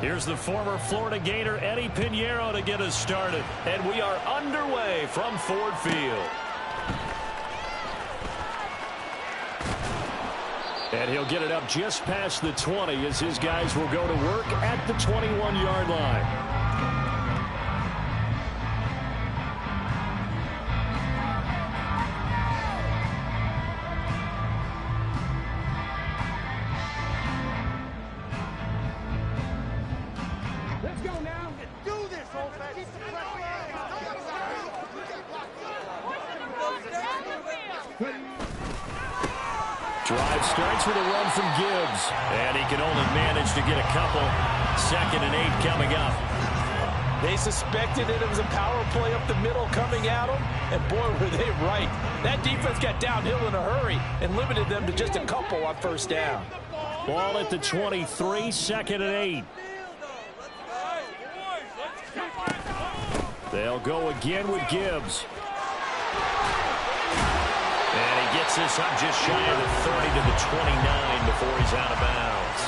Here's the former Florida Gator Eddie Pinheiro to get us started. And we are underway from Ford Field. And he'll get it up just past the 20 as his guys will go to work at the 21-yard line. Drive starts with a run from Gibbs. And he can only manage to get a couple. 2nd and 8 coming up. They suspected that it was a power play up the middle coming at them. And boy, were they right. That defense got downhill in a hurry and limited them to just a couple on first down. Ball at the 23, 2nd and 8. They'll go again with Gibbs. And he gets this up just shy of the 30 to the 29 before he's out of bounds.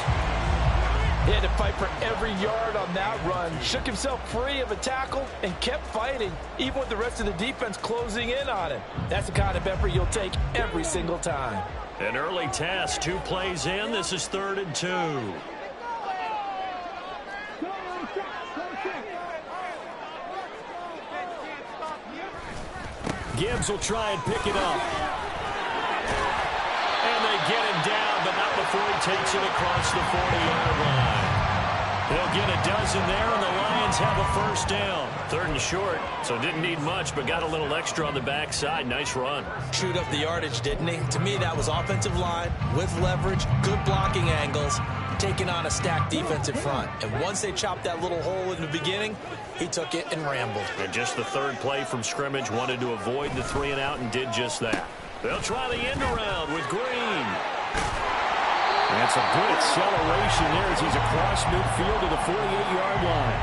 He had to fight for every yard on that run. Shook himself free of a tackle and kept fighting, even with the rest of the defense closing in on him. That's the kind of effort you'll take every single time. An early task, 2 plays in. This is 3rd and 2. Gibbs will try and pick it up. And they get him down, but not before he takes it across the 40-yard line. They'll get a dozen there, and the Lions have a first down. 3rd and short, so didn't need much, but got a little extra on the backside. Nice run. Chewed up the yardage, didn't he? To me, that was offensive line with leverage, good blocking angles, taking on a stacked defensive front. And once they chopped that little hole in the beginning, he took it and rambled. And just the 3rd play from scrimmage, wanted to avoid the 3 and out and did just that. They'll try the end around with Green. That's a good acceleration there as he's across midfield to the 48-yard line.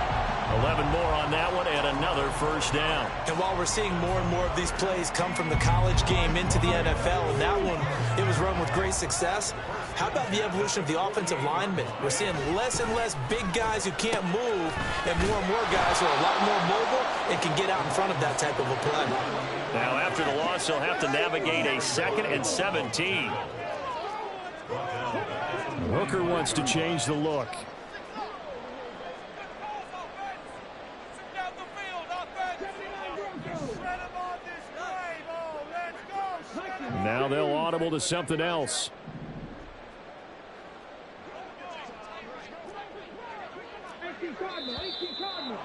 11 more on that one and another first down. And while we're seeing more and more of these plays come from the college game into the NFL, and that one, it was run with great success, how about the evolution of the offensive linemen? We're seeing less and less big guys who can't move and more guys who are a lot more mobile and can get out in front of that type of a play. Now, after the loss, they'll have to navigate a 2nd and 17. Hooker wants to change the look. Now they'll audible to something else.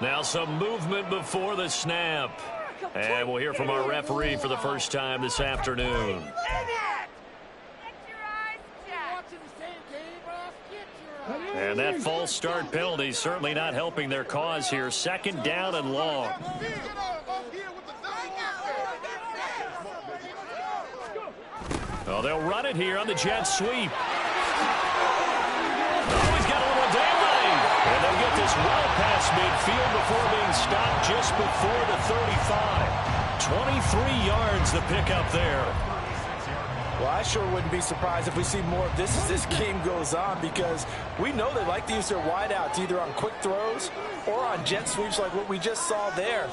Now some movement before the snap. And we'll hear from our referee for the first time this afternoon. And that false start penalty certainly not helping their cause here. 2nd down and long. Oh, they'll run it here on the jet sweep. Oh, he's got a little dangling. And they'll get this well past midfield before being stopped just before the 35. 23 yards the pickup there. Well, I sure wouldn't be surprised if we see more of this as this game goes on, because we know they like to use their wideouts either on quick throws or on jet sweeps like what we just saw there.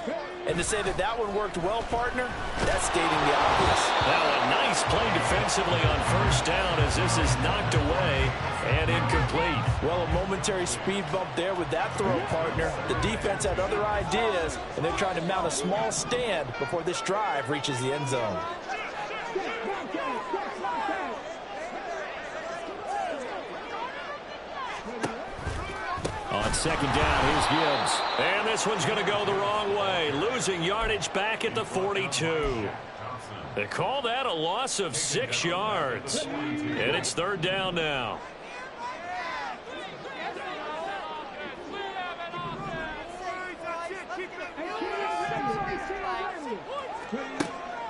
And to say that that one worked well, partner, that's stating the obvious. Now a nice play defensively on first down as this is knocked away and incomplete. Well, a momentary speed bump there with that throw, partner. The defense had other ideas, and they're trying to mount a small stand before this drive reaches the end zone. On 2nd down, here's Gibbs. And this one's going to go the wrong way. Losing yardage back at the 42. They call that a loss of 6 yards. And it's 3rd down now.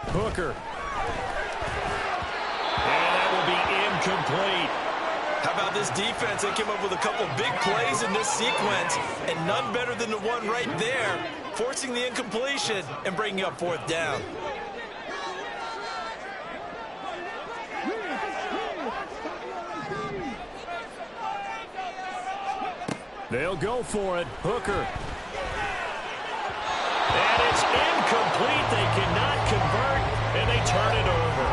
Hooker. And that will be incomplete. How about this defense? They came up with a couple big plays in this sequence, and none better than the one right there, forcing the incompletion and bringing up 4th down. They'll go for it. Hooker. And it's incomplete. They cannot convert, and they turn it over.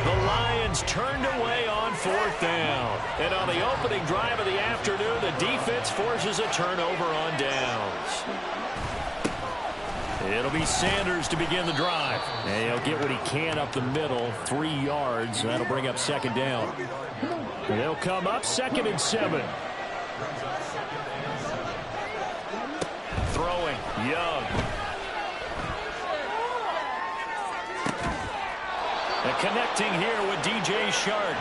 The Lions turned away on 4th down. And on the opening drive of the afternoon, the defense forces a turnover on downs. It'll be Sanders to begin the drive. And he'll get what he can up the middle, 3 yards. That'll bring up 2nd down. They'll come up 2nd and 7. Throwing, Young. And connecting here with DJ Shark.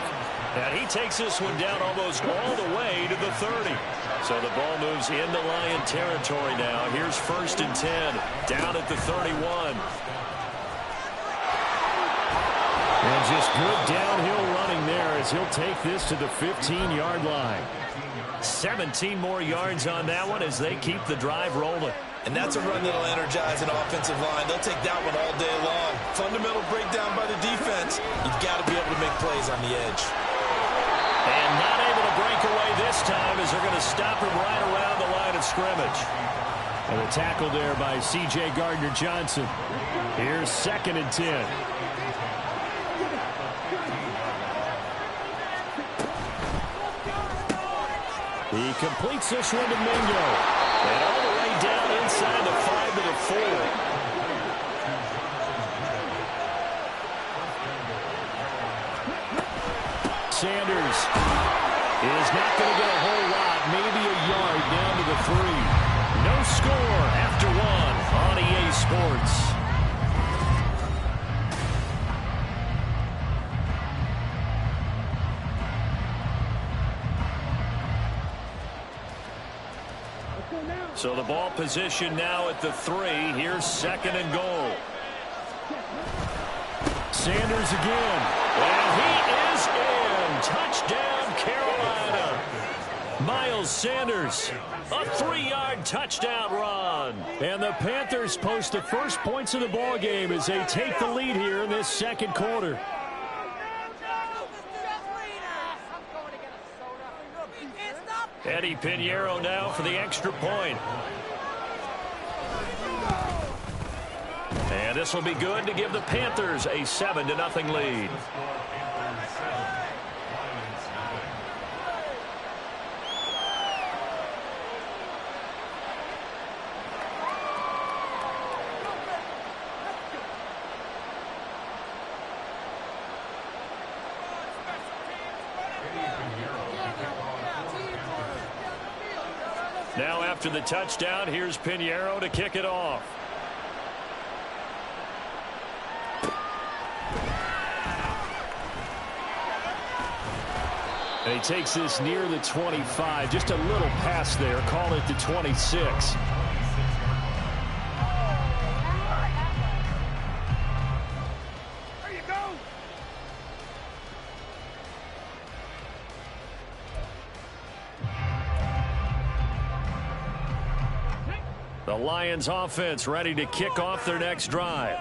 And he takes this one down almost all the way to the 30. So the ball moves into Lion territory now. Here's 1st and 10, down at the 31. And just good downhill running there as he'll take this to the 15-yard line. 17 more yards on that one as they keep the drive rolling. And that's a run that'll energize an offensive line. They'll take that one all day long. Fundamental breakdown by the defense. You've got to be able to make plays on the edge. And not able to break away this time as they're going to stop him right around the line of scrimmage. And a tackle there by C.J. Gardner-Johnson. Here's 2nd and 10. He completes this one to Mingo. And all the way down inside the 5 to the 4. Sanders is not going to get a whole lot, maybe a yard down to the 3. No score after 1 on EA Sports. So the ball position now at the 3. Here's 2nd and goal. Sanders again. And he is in. Touchdown, Carolina. Miles Sanders, a 3-yard touchdown run. And the Panthers post the first points of the ball game as they take the lead here in this 2nd quarter. Eddie Pinheiro now for the extra point. And this will be good to give the Panthers a 7-0 lead. Now after the touchdown, here's Pinheiro to kick it off. And he takes this near the 25. Just a little pass there. Call it the 26. The Lions offense ready to kick off their next drive.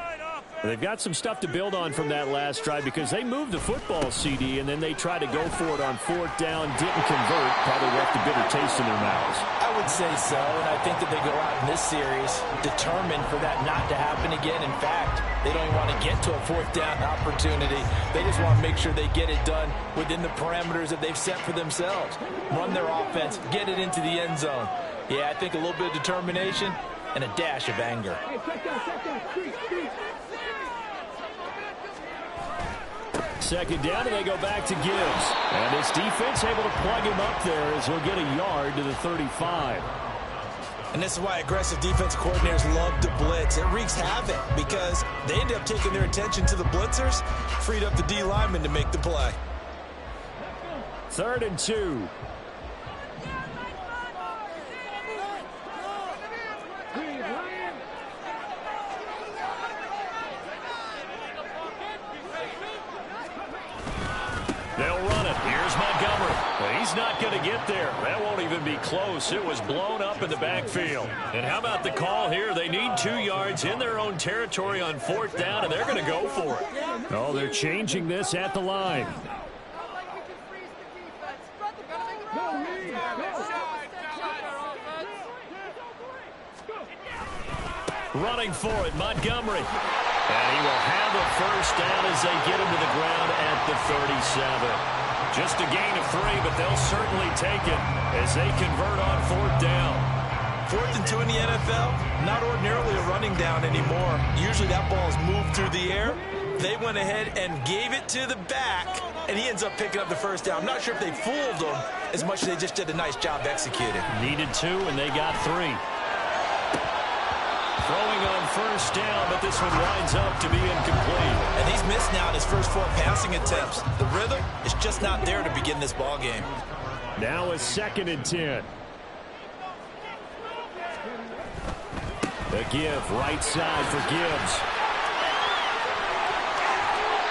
They've got some stuff to build on from that last drive because they moved the football, CD, and then they tried to go for it on 4th down, didn't convert, probably left a bitter taste in their mouths. I would say so, and I think that they go out in this series determined for that not to happen again. In fact, they don't even want to get to a 4th down opportunity. They just want to make sure they get it done within the parameters that they've set for themselves. Run their offense, get it into the end zone. Yeah, I think a little bit of determination and a dash of anger. Second down, and they go back to Gibbs. And this defense able to plug him up there as he'll get a yard to the 35. And this is why aggressive defense coordinators love to blitz. It wreaks havoc because they end up taking their attention to the blitzers, freed up the D lineman to make the play. 3rd and 2. They'll run it. Here's Montgomery. Well, he's not going to get there. That won't even be close. It was blown up in the backfield. And how about the call here? They need 2 yards in their own territory on 4th down, and they're going to go for it. Oh, they're changing this at the line. Running for it, Montgomery. And he will have a first down as they get him to the ground at the 37. Just a gain of 3, but they'll certainly take it as they convert on 4th down. 4th and 2 in the NFL, not ordinarily a running down anymore. Usually that ball is moved through the air. They went ahead and gave it to the back, and he ends up picking up the first down. I'm not sure if they fooled him as much as they just did a nice job executing. Needed 2, and they got 3. Throwing on first down, but this one winds up to be incomplete. And he's missed now in his first 4 passing attempts. The rhythm is just not there to begin this ball game. Now a 2nd and 10. The give, right side for Gibbs.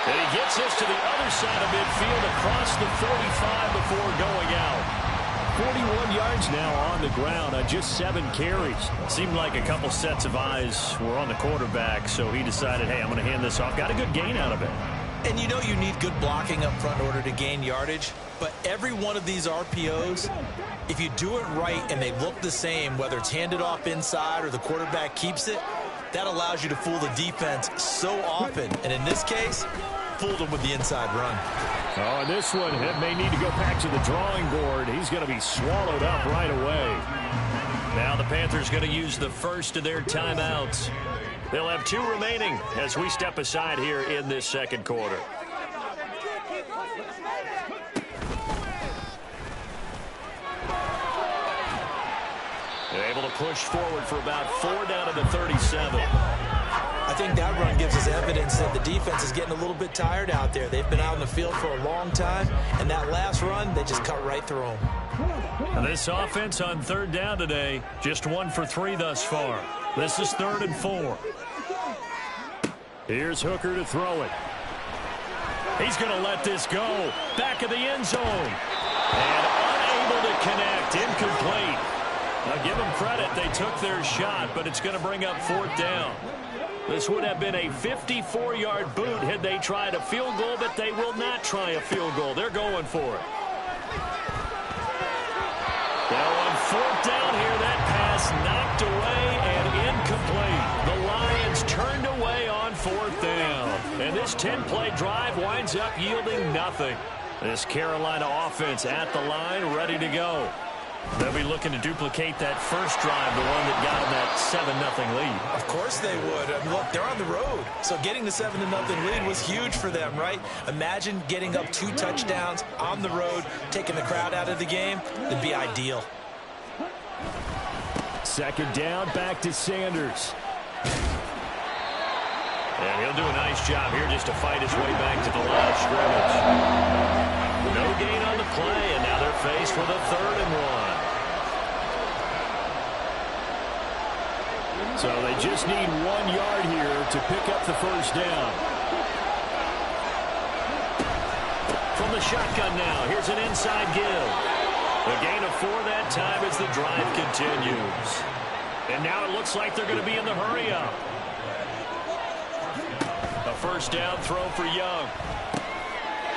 And he gets this to the other side of midfield across the 45 before going out. 41 yards now on the ground on just 7 carries. Seemed like a couple sets of eyes were on the quarterback, so he decided, hey, I'm going to hand this off. Got a good gain out of it. And you know you need good blocking up front in order to gain yardage, but every one of these RPOs, if you do it right and they look the same, whether it's handed off inside or the quarterback keeps it, that allows you to fool the defense so often. And in this case, fooled him with the inside run. Oh, and this one may need to go back to the drawing board. He's going to be swallowed up right away. Now the Panthers going to use the first of their timeouts. They'll have 2 remaining as we step aside here in this 2nd quarter. They're able to push forward for about 4 down to the 37. I think that run gives us evidence that the defense is getting a little bit tired out there. They've been out in the field for a long time, and that last run, they just cut right through them. This offense on 3rd down today, just 1 for 3 thus far. This is 3rd and 4. Here's Hooker to throw it. He's going to let this go. Back of the end zone. And unable to connect. Incomplete. Now give them credit. They took their shot, but it's going to bring up 4th down. This would have been a 54-yard boot had they tried a field goal, but they will not try a field goal. They're going for it. Now on 4th down here, that pass knocked away and incomplete. The Lions turned away on 4th down. And this 10-play drive winds up yielding nothing. This Carolina offense at the line, ready to go. They'll be looking to duplicate that first drive, the one that got them that 7-0 lead. Of course they would. I mean, look, they're on the road. So getting the 7-0 lead was huge for them, right? Imagine getting up 2 touchdowns on the road, taking the crowd out of the game. It'd be ideal. 2nd down, back to Sanders. And he'll do a nice job here just to fight his way back to the line of scrimmage. No gain on the play, and now they're faced with a 3rd and 1. So they just need 1 yard here to pick up the first down. From the shotgun now, here's an inside give. A gain of 4 that time as the drive continues. And now it looks like they're going to be in the hurry-up. A first down throw for Young.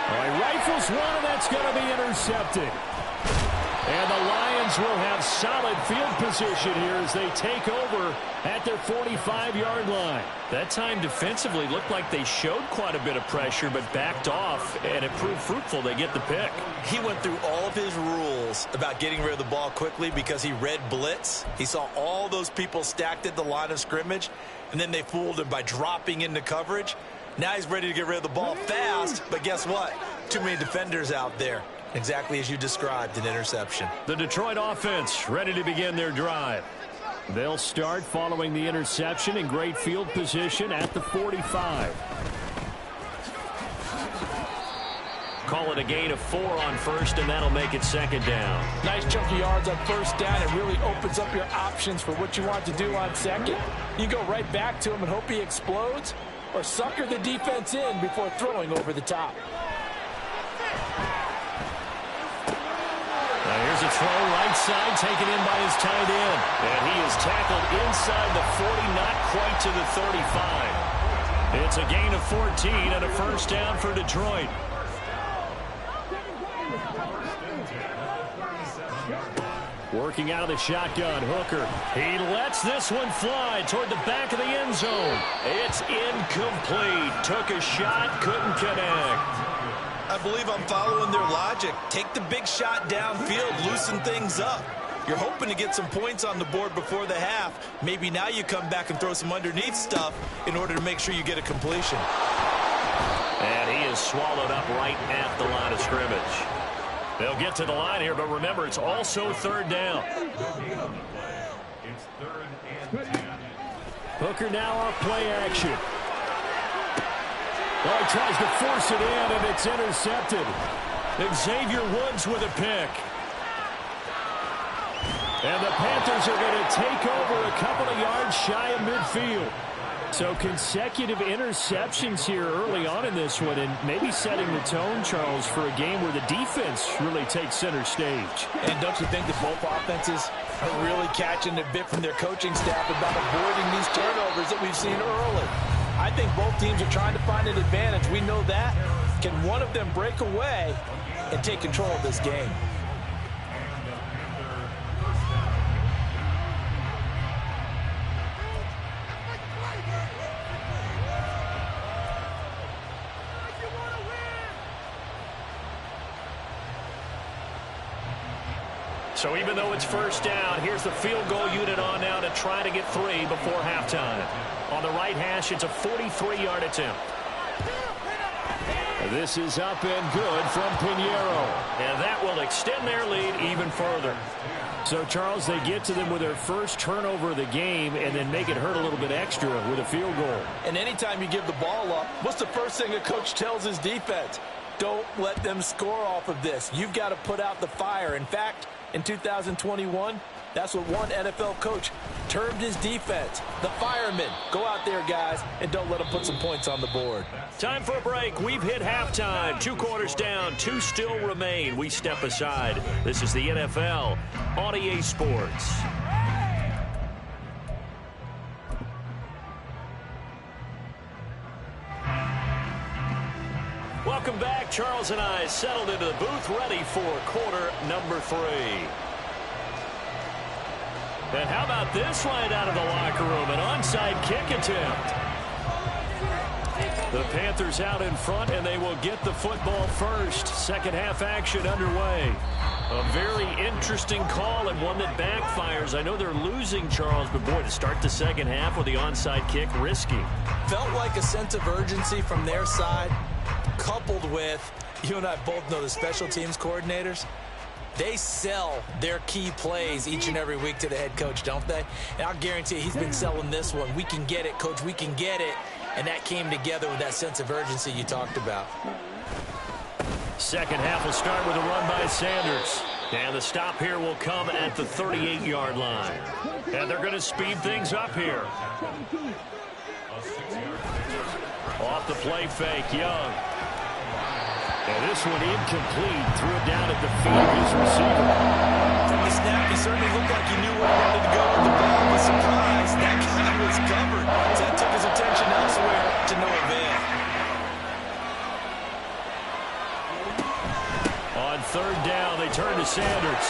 All right, rifles one, and that's going to be intercepted. And the Lions will have solid field position here as they take over at their 45-yard line. That time defensively looked like they showed quite a bit of pressure but backed off, and it proved fruitful. They get the pick. He went through all of his rules about getting rid of the ball quickly because he read blitz. He saw all those people stacked at the line of scrimmage, and then they fooled him by dropping into coverage. Now he's ready to get rid of the ball fast, but guess what? Too many defenders out there. Exactly as you described, an interception. The Detroit offense ready to begin their drive. They'll start following the interception in great field position at the 45. Call it a gain of 4 on first, and that'll make it 2nd down. Nice chunk of yards on first down. It really opens up your options for what you want to do on 2nd. You go right back to him and hope he explodes, or sucker the defense in before throwing over the top. Now here's a throw right side taken in by his tight end. And he is tackled inside the 40, not quite to the 35. It's a gain of 14 and a first down for Detroit. Working out of the shotgun, Hooker. He lets this one fly toward the back of the end zone. It's incomplete. Took a shot, couldn't connect. I believe I'm following their logic. Take the big shot downfield, loosen things up. You're hoping to get some points on the board before the half. Maybe now you come back and throw some underneath stuff in order to make sure you get a completion. And he is swallowed up right at the line of scrimmage. They'll get to the line here, but remember, it's also third down. It's 3rd and 10. Hooker now off play action. Well, he tries to force it in, and it's intercepted. Xavier Woods with a pick. And the Panthers are going to take over a couple of yards shy of midfield. So consecutive interceptions here early on in this one, and maybe setting the tone, Charles, for a game where the defense really takes center stage. And don't you think that both offenses are really catching a bit from their coaching staff about avoiding these turnovers that we've seen early? I think both teams are trying to find an advantage. We know that. Can one of them break away and take control of this game? So even though it's first down, here's the field goal unit on now to try to get 3 before halftime. On the right hash, it's a 43-yard attempt. This is up and good from Pinheiro. And that will extend their lead even further. So, Charles, they get to them with their first turnover of the game and then make it hurt a little bit extra with a field goal. And anytime you give the ball up, what's the first thing a coach tells his defense? Don't let them score off of this. You've got to put out the fire. In fact, in 2021, that's what one NFL coach termed his defense. The firemen. Go out there, guys, and don't let them put some points on the board. Time for a break. We've hit halftime. 2 quarters down. 2 still remain. We step aside. This is the NFL on EA Sports. Welcome back. Charles and I settled into the booth, ready for quarter number 3. And how about this right out of the locker room? An onside kick attempt. The Panthers out in front, and they will get the football first. Second half action underway. A very interesting call and one that backfires. I know they're losing, Charles, but boy, to start the second half with the onside kick, risky. Felt like a sense of urgency from their side, coupled with, you and I both know the special teams coordinators. They sell their key plays each and every week to the head coach, don't they? And I'll guarantee he's been selling this one. We can get it, coach, we can get it. And that came together with that sense of urgency you talked about. Second half will start with a run by Sanders. And the stop here will come at the 38-yard line. And they're going to speed things up here. Off the play fake, Young. And this one incomplete. Threw it down at the feet of his receiver. From the snap, he certainly looked like he knew where he wanted to go with the ball. But surprise, that guy was covered. So that took his attention elsewhere to no avail. On third down, they turn to Sanders.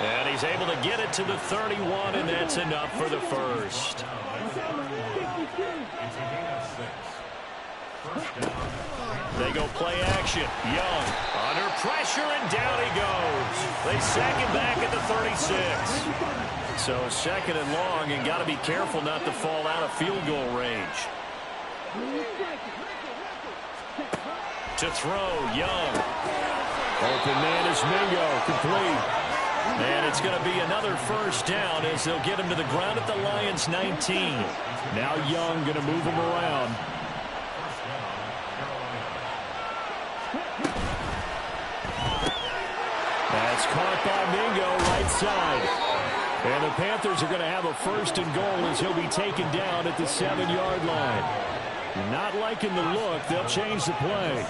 And he's able to get it to the 31, and that's enough for the first. They go play action. Young under pressure, and down he goes. They sack him back at the 36. So second and long, and got to be careful not to fall out of field goal range. To throw, Young. Open man is Mingo, complete. And it's going to be another first down as they'll get him to the ground at the Lions' 19. Now Young going to move him around. That's caught by Mingo, right side. And the Panthers are going to have a first and goal as he'll be taken down at the 7-yard line. Not liking the look. They'll change the play.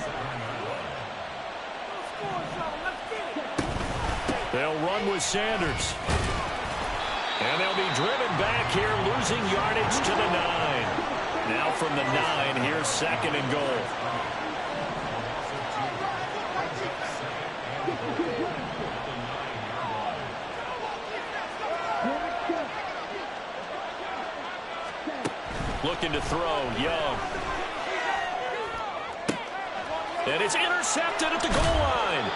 They'll run with Sanders. And they'll be driven back here, losing yardage to the 9. Now from the 9, here's second and goal. looking to throw. Young. And it's intercepted at the goal line.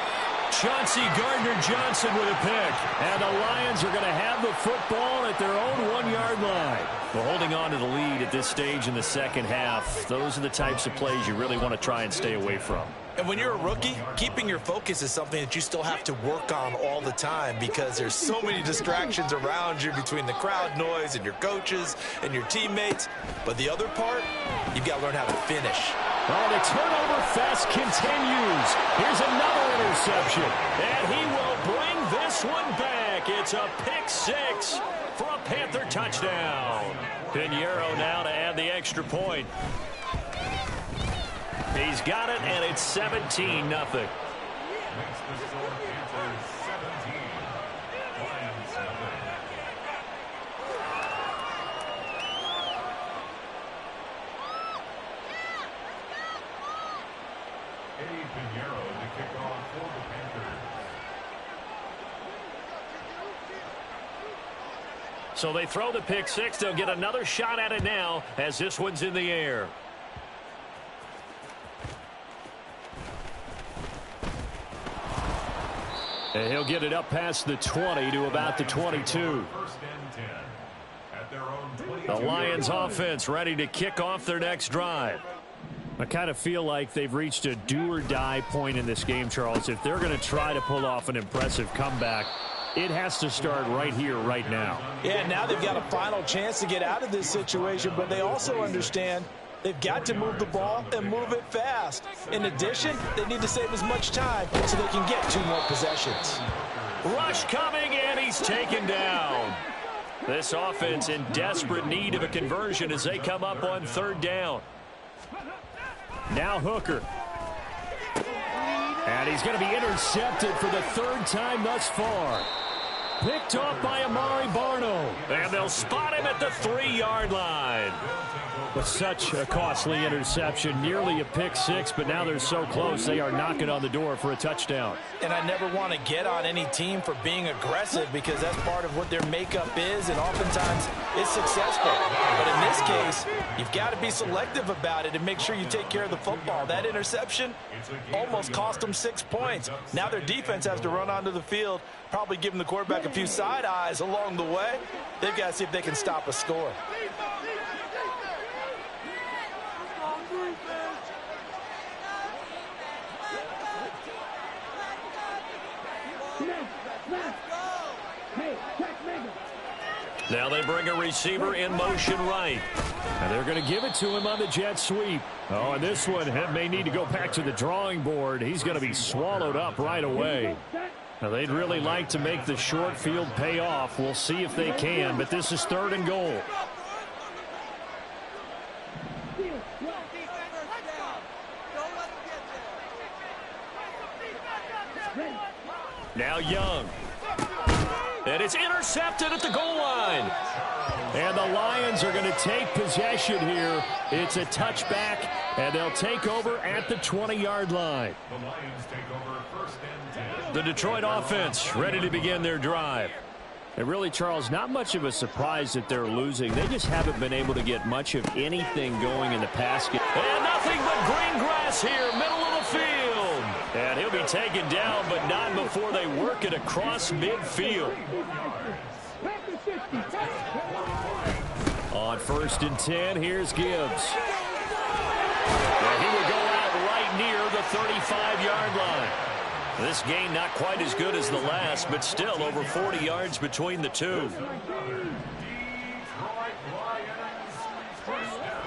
Chauncey Gardner-Johnson with a pick. And the Lions are going to have the football at their own 1-yard line. Well, holding on to the lead at this stage in the second half, those are the types of plays you really want to try and stay away from. And when you're a rookie, keeping your focus is something that you still have to work on all the time because there's so many distractions around you between the crowd noise and your coaches and your teammates. But the other part, you've got to learn how to finish. Well, the turnover fest continues. Here's another interception. And he will bring this one back. It's a pick six for a Panther touchdown. Pinheiro now to add the extra point. He's got it, and it's 17-0. Makes the score Panthers 17. Lions 0. Eddie Pinheiro to kick off for the Panthers. So they throw the pick six. They'll get another shot at it now as this one's in the air. And he'll get it up past the 20 to about the 22. First and 10 at their own 22. The Lions offense ready to kick off their next drive. I kind of feel like they've reached a do-or-die point in this game, Charles. If they're going to try to pull off an impressive comeback, it has to start right here, right now. Yeah, now they've got a final chance to get out of this situation, but they also understand they've got to move the ball and move it fast. In addition, they need to save as much time so they can get 2 more possessions. Rush coming, and he's taken down. This offense in desperate need of a conversion as they come up on 3rd down. Now Hooker. And he's going to be intercepted for the 3rd time thus far. Picked off by Amari Barno. And they'll spot him at the 3-yard line. But such a costly interception, nearly a pick six, but now they're so close they are knocking on the door for a touchdown. And I never want to get on any team for being aggressive because that's part of what their makeup is, and oftentimes it's successful. But in this case, you've got to be selective about it and make sure you take care of the football. That interception almost cost them 6 points. Now their defense has to run onto the field, probably giving the quarterback a few side eyes along the way. They've got to see if they can stop a score. Now they bring a receiver in motion right. And they're going to give it to him on the jet sweep. Oh, and this one may need to go back to the drawing board. He's going to be swallowed up right away. Now they'd really like to make the short field pay off. We'll see if they can, but this is 3rd and goal. Now Young. And it's intercepted at the goal line. And the Lions are going to take possession here. It's a touchback, and they'll take over at the 20-yard line. The Lions take over 1st and 10. The Detroit offense ready to begin their drive. And really, Charles, not much of a surprise that they're losing. They just haven't been able to get much of anything going in the pass game. And nothing but green grass here, middle of the field. And he'll be taken down, but not before they work it across midfield. On 1st and 10, here's Gibbs. And he will go out right near the 35-yard line. This gain not quite as good as the last, but still over 40 yards between the two.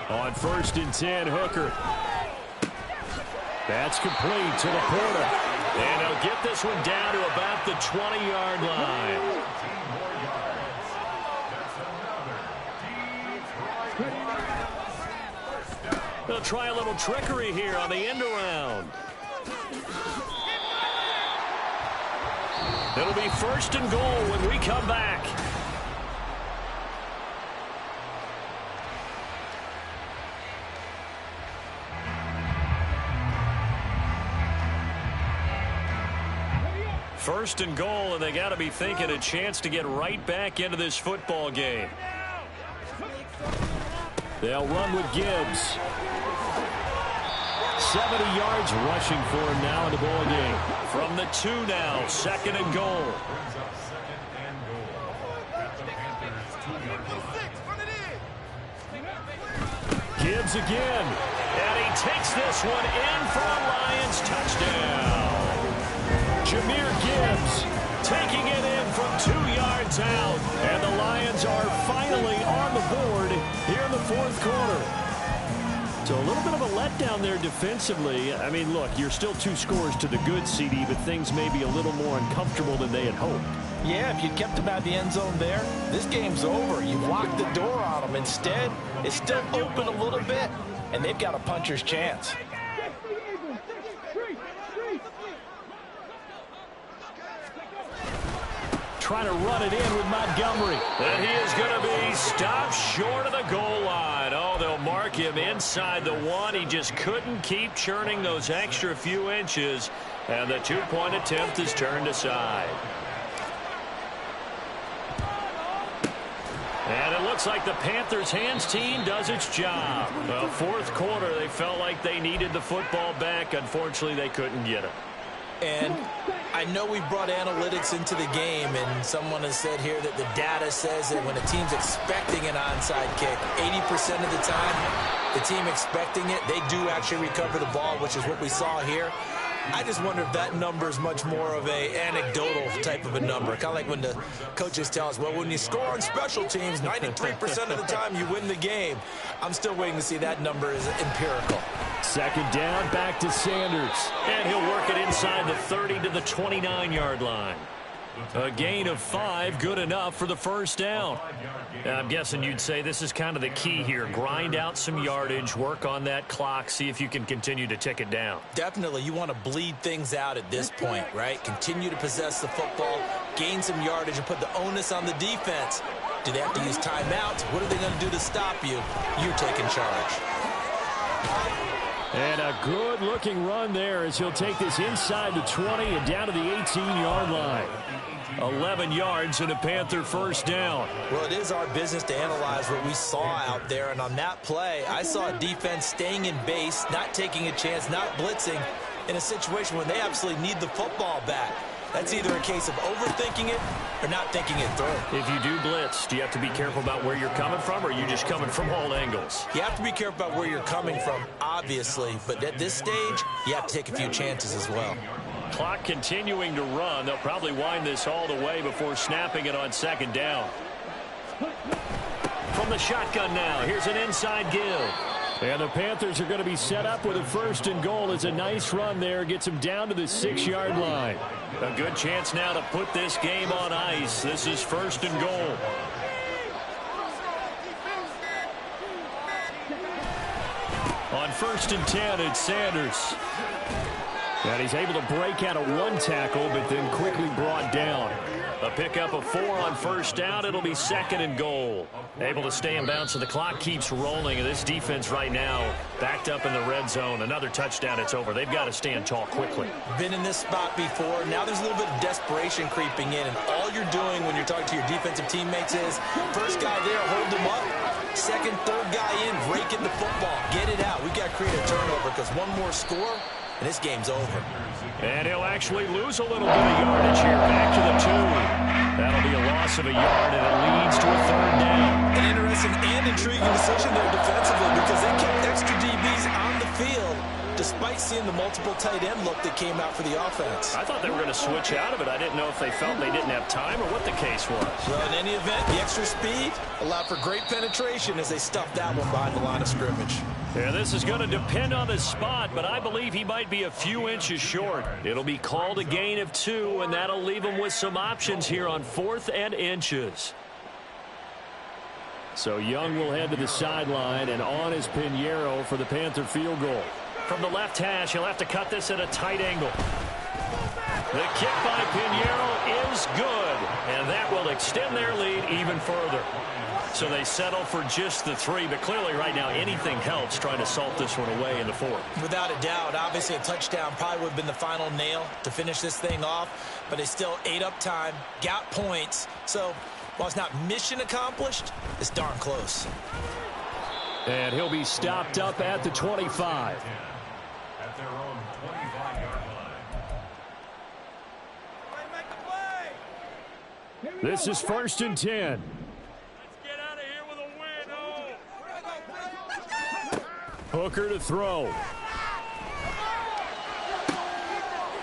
On 1st and 10, Hooker. That's complete to Laporta. And he'll get this one down to about the 20-yard line. They'll try a little trickery here on the end around. It'll be 1st and goal when we come back. First and goal, and they got to be thinking a chance to get right back into this football game. They'll run with Gibbs. 70 yards rushing for him now in the ball game. From the 2 now, 2nd and goal. Gibbs again. And he takes this one in for a Lions touchdown. Jahmyr Gibbs taking it in from 2 yards out. And the Lions are finally on the board here in the 4th quarter. So a little bit of a letdown there defensively. I mean, look, you're still 2 scores to the good, CD, but things may be a little more uncomfortable than they had hoped. Yeah, if you kept them out of the end zone there, this game's over. You've locked the door on them. Instead, it's still open a little bit, and they've got a puncher's chance. Trying to run it in with Montgomery. And he is going to be stopped short of the goal line. Oh, they'll mark him inside the 1. He just couldn't keep churning those extra few inches. And the 2-point attempt is turned aside. And it looks like the Panthers' hands team does its job. The 4th quarter, they felt like they needed the football back. Unfortunately, they couldn't get it. And I know we brought analytics into the game, and someone has said here that the data says that when a team's expecting an onside kick, 80% of the time, the team expecting it, they do actually recover the ball, which is what we saw here. I just wonder if that number is much more of a anecdotal type of a number. Kind of like when the coaches tell us, well, when you score on special teams, 93% of the time you win the game. I'm still waiting to see that number is empirical. 2nd down, back to Sanders. And he'll work it inside the 30 to the 29-yard line. A gain of 5, good enough for the 1st down. I'm guessing you'd say this is kind of the key here. Grind out some yardage, work on that clock, see if you can continue to tick it down. Definitely, you want to bleed things out at this point, right? Continue to possess the football, gain some yardage, and put the onus on the defense. Do they have to use timeouts? What are they going to do to stop you? You're taking charge. And a good-looking run there as he'll take this inside the 20 and down to the 18-yard line. 11 yards and a Panther 1st down. Well, it is our business to analyze what we saw out there, and on that play, I saw a defense staying in base, not taking a chance, not blitzing, in a situation where they absolutely need the football back. That's either a case of overthinking it or not thinking it through. If you do blitz, do you have to be careful about where you're coming from, or are you just coming from all angles? You have to be careful about where you're coming from, obviously, but at this stage, you have to take a few chances as well. Clock continuing to run. They'll probably wind this all the way before snapping it on 2nd down. From the shotgun now, here's an inside give. And the Panthers are going to be set up with a 1st and goal. It's a nice run there. Gets them down to the 6-yard line. A good chance now to put this game on ice. This is 1st and goal. On 1st and 10, it's Sanders. And he's able to break out of 1 tackle, but then quickly brought down. A pickup of 4 on 1st down. It'll be 2nd and goal. Able to stay in bounds, so the clock keeps rolling. And this defense right now backed up in the red zone. Another touchdown, it's over. They've got to stand tall quickly. Been in this spot before. Now there's a little bit of desperation creeping in. And all you're doing when you're talking to your defensive teammates is, first guy there, hold them up. 2nd, 3rd guy in, rake in the football. Get it out. We've got to create a turnover because one more score, and this game's over. And he'll actually lose a little bit of yardage here. Back to the 2. That'll be a loss of a yard, and it leads to a 3rd down. An interesting and intriguing decision there defensively because they kept extra DBs on the field despite seeing the multiple tight end look that came out for the offense. I thought they were going to switch out of it. I didn't know if they felt they didn't have time or what the case was. Well, in any event, the extra speed allowed for great penetration as they stuffed that one behind the line of scrimmage. Yeah, this is going to depend on the spot, but I believe he might be a few inches short. It'll be called a gain of 2, and that'll leave him with some options here on 4th and inches. So Young will head to the sideline, and on is Pinheiro for the Panther field goal. From the left hash, he'll have to cut this at a tight angle. The kick by Pinheiro is good, and that will extend their lead even further. So they settle for just the 3, but clearly right now anything helps trying to salt this one away in the 4th. Without a doubt, obviously a touchdown probably would have been the final nail to finish this thing off, but they still ate up time, got points. So while it's not mission accomplished, it's darn close. And he'll be stopped up at the 25. At their own 25-yard line. This is 1st and 10. Let's get out of here with a win. Hooker to throw.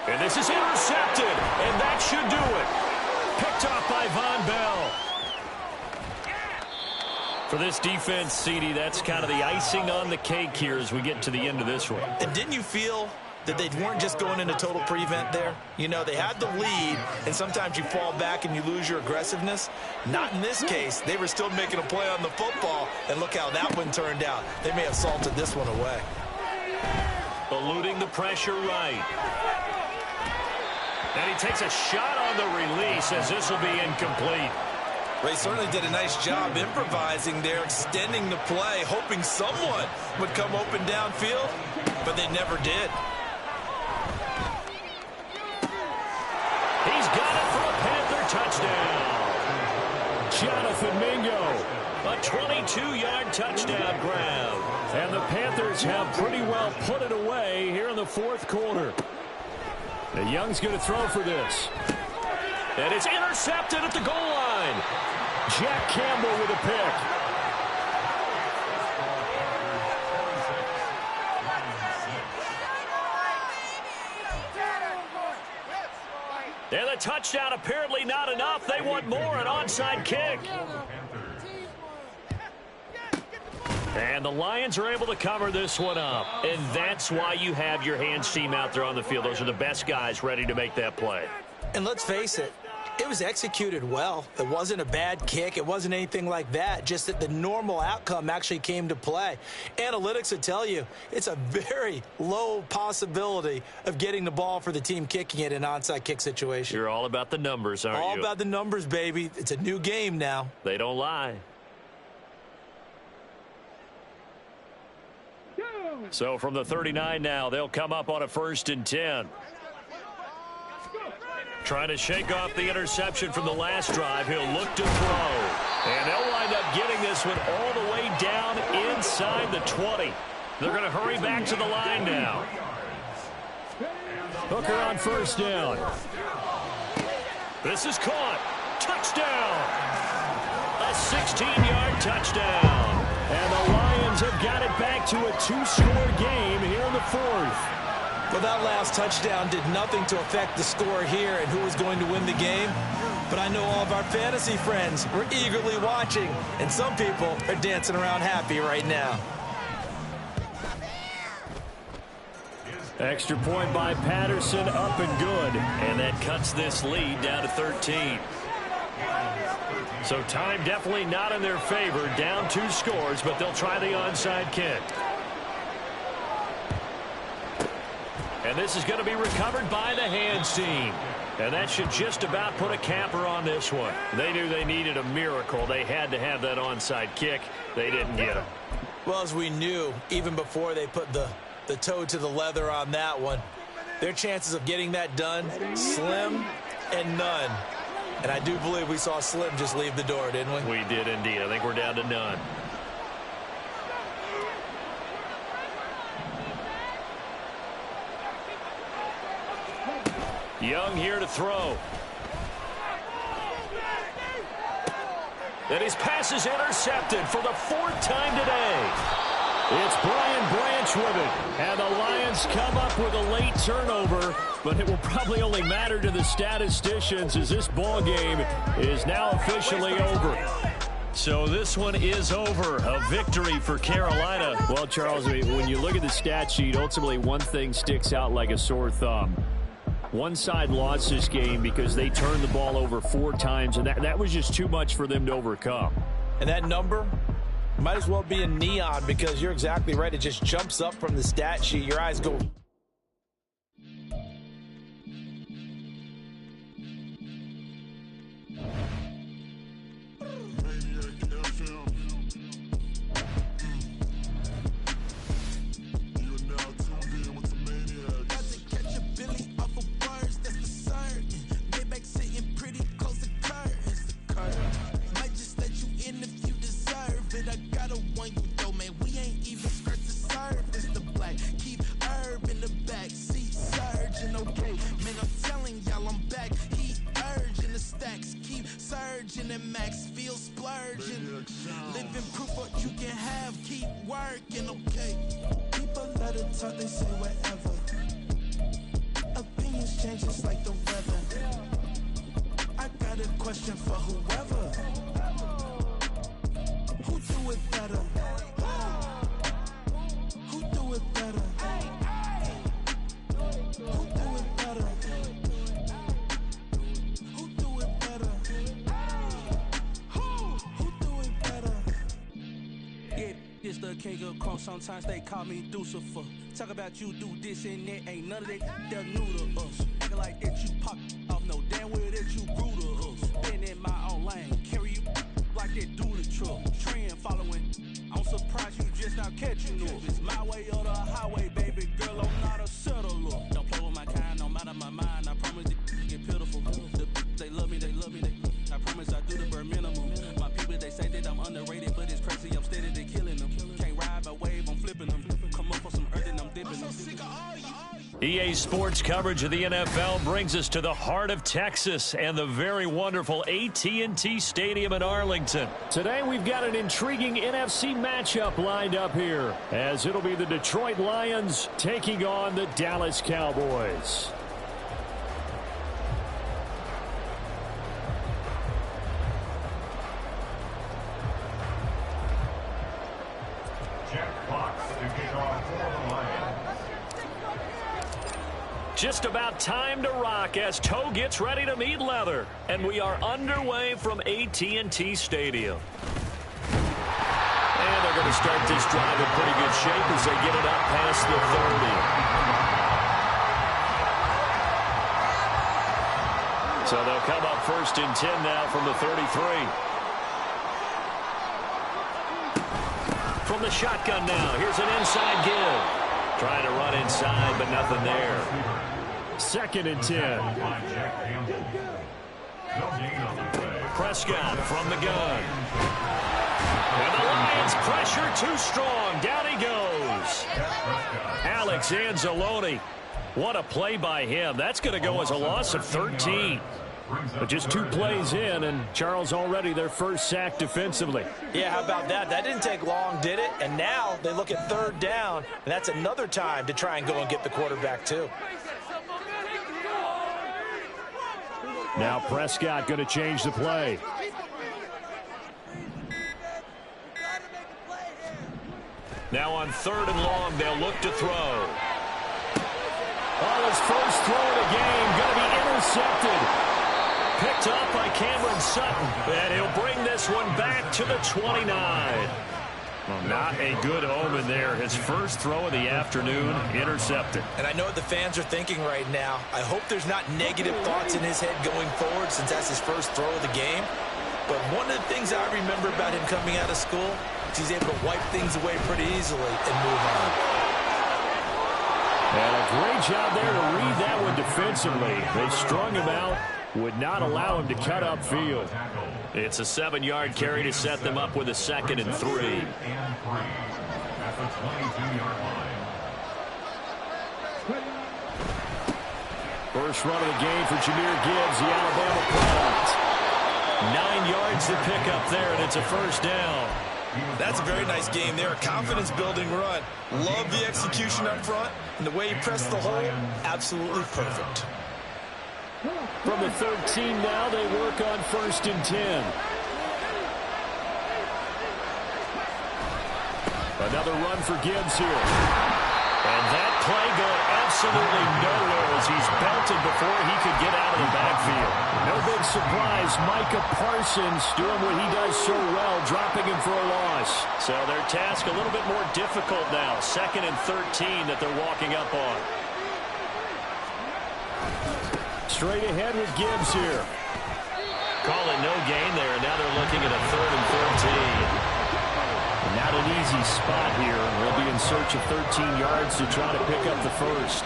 And this is intercepted, and that should do it. Picked off by Von Bell. For this defense, CD, that's kind of the icing on the cake here as we get to the end of this one. And didn't you feel that they weren't just going into total prevent there? You know, they had the lead, and sometimes you fall back and you lose your aggressiveness. Not in this case. They were still making a play on the football, and look how that one turned out. They may have salted this one away. Eluding the pressure right. And he takes a shot on the release as this will be incomplete. They certainly did a nice job improvising there, extending the play, hoping someone would come open downfield, but they never did. He's got it for a Panther touchdown. Jonathan Mingo, a 22-yard touchdown grab. And the Panthers have pretty well put it away here in the 4th quarter. And Young's going to throw for this. And it's intercepted at the goal line. Jack Campbell with a pick. And the touchdown apparently not enough. They want more, an onside kick. And the Lions are able to cover this one up. And that's why you have your hands team out there on the field. Those are the best guys ready to make that play. And let's face it, it was executed well. It wasn't a bad kick. It wasn't anything like that. Just that the normal outcome actually came to play. Analytics would tell you it's a very low possibility of getting the ball for the team kicking it in an onside kick situation. You're all about the numbers, aren't you? All about the numbers, baby. It's a new game now. They don't lie. So from the 39 now, they'll come up on a 1st and 10. Trying to shake off the interception from the last drive. He'll look to throw. And they'll wind up getting this one all the way down inside the 20. They're going to hurry back to the line now. Hooker on 1st down. This is caught. Touchdown. A 16-yard touchdown. And the Lions have got it back to a 2-score game here in the 4th. Well, that last touchdown did nothing to affect the score here and who was going to win the game. But I know all of our fantasy friends were eagerly watching, and some people are dancing around happy right now. Extra point by Patterson, up and good. And that cuts this lead down to 13. So time definitely not in their favor. Down 2 scores, but they'll try the onside kick. And this is going to be recovered by the hands team. And that should just about put a capper on this one. They knew they needed a miracle. They had to have that onside kick. They didn't get it. Well, as we knew, even before they put the toe to the leather on that one, their chances of getting that done, slim and none. And I do believe we saw Slim just leave the door, didn't we? We did indeed. I think we're down to none. Young here to throw. And his pass is intercepted for the 4th time today. It's Brian Branch with it. And the Lions come up with a late turnover, but it will probably only matter to the statisticians as this ball game is now officially over. So this one is over. A victory for Carolina. Well, Charles, when you look at the stat sheet, ultimately one thing sticks out like a sore thumb. One side lost this game because they turned the ball over 4 times, and that was just too much for them to overcome. And that number might as well be in neon because you're exactly right. It just jumps up from the stat sheet. Your eyes go... Might just let you in if you deserve it. I got a one you though, man. We virgin and Max feel splurging. Living proof what you can have, keep working, okay? People let it talk, they say whatever. Opinions change just like the weather. I got a question for whoever. Who do it better? Who do it better? Who do it better? Who do it better? Who do it better? Yeah, this the king of crunk. Sometimes they call me Lucifer. Talk about you do this and that. Ain't none of that they're new to us. Acting like that you pop off. No damn well that you grew to us. Been in my own lane. Carry you like that do the truck. Trend following. I'm surprised you just not catching up. It's my way or the highway, baby girl. I'm not a settler. Don't play with my kind, no matter my mind. I promise it get pitiful. They love me, they love me. I promise I do the bare minimum. My people, they say that I'm underrated, but it's crazy. I'm steady, they killing them. Can't ride my wave, I'm flipping them. Come up for some earth and I'm dipping them. EA Sports coverage of the NFL brings us to the heart of Texas and the very wonderful AT&T Stadium in Arlington. Today we've got an intriguing NFC matchup lined up here, as it'll be the Detroit Lions taking on the Dallas Cowboys. Jack Fox to kick off for the Lions. Just about time to rock as toe gets ready to meet leather. And we are underway from AT&T Stadium. And they're going to start this drive in pretty good shape as they get it up past the 30. So they'll come up 1st and 10 now from the 33. From the shotgun now, here's an inside give. Trying to run inside, but nothing there. 2nd and 10. Prescott from the gun. And the Lions pressure too strong. Down he goes. Alex Anzalone. What a play by him. That's going to go as a loss of 13. But just 2 plays in, and Charles already their first sack defensively. Yeah, how about that? That didn't take long, did it? And now they look at 3rd down, and that's another time to try and go and get the quarterback too. Now Prescott going to change the play. Now on 3rd and long, they'll look to throw. Oh, his first throw of the game going to be intercepted. Picked up by Cameron Sutton, and he'll bring this one back to the 29. Well, not a good omen there. His first throw of the afternoon, intercepted. And I know what the fans are thinking right now. I hope there's not negative thoughts in his head going forward since that's his first throw of the game. But one of the things I remember about him coming out of school is he's able to wipe things away pretty easily and move on. And a great job there to read that one defensively. They strung him out, would not allow him to cut upfield. It's a 7-yard carry to set them up with a 2nd and 3. At the 22-yard line. First run of the game for Jahmyr Gibbs, the Alabama product. 9 yards to pick up there, and it's a 1st down. That's a very nice game there. A confidence-building run. Love the execution up front, and the way he pressed the hole, absolutely perfect. From the 13 now, they work on 1st and 10. Another run for Gibbs here. And that play going absolutely nowhere as he's belted before he could get out of the backfield. No big surprise, Micah Parsons doing what he does so well, dropping him for a loss. So their task a little bit more difficult now. 2nd and 13 that they're walking up on. Straight ahead with Gibbs here. Call it no gain there. Now they're looking at a 3rd and 13. Not an easy spot here. They'll be in search of 13 yards to try to pick up the first.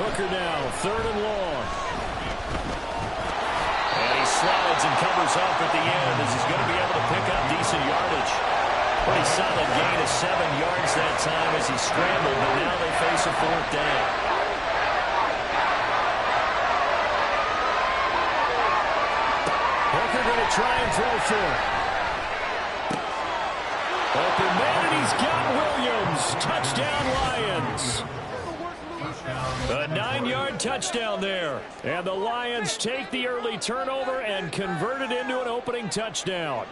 Hooker now, 3rd and long. And he slides and covers up at the end as he's going to be able to pick up decent yardage. Pretty solid gain of 7 yards that time as he scrambled, but now they face a 4th down. to try and throw for it. Open man, and he's got Williams. Touchdown, Lions. A 9-yard touchdown there. And the Lions take the early turnover and convert it into an opening touchdown.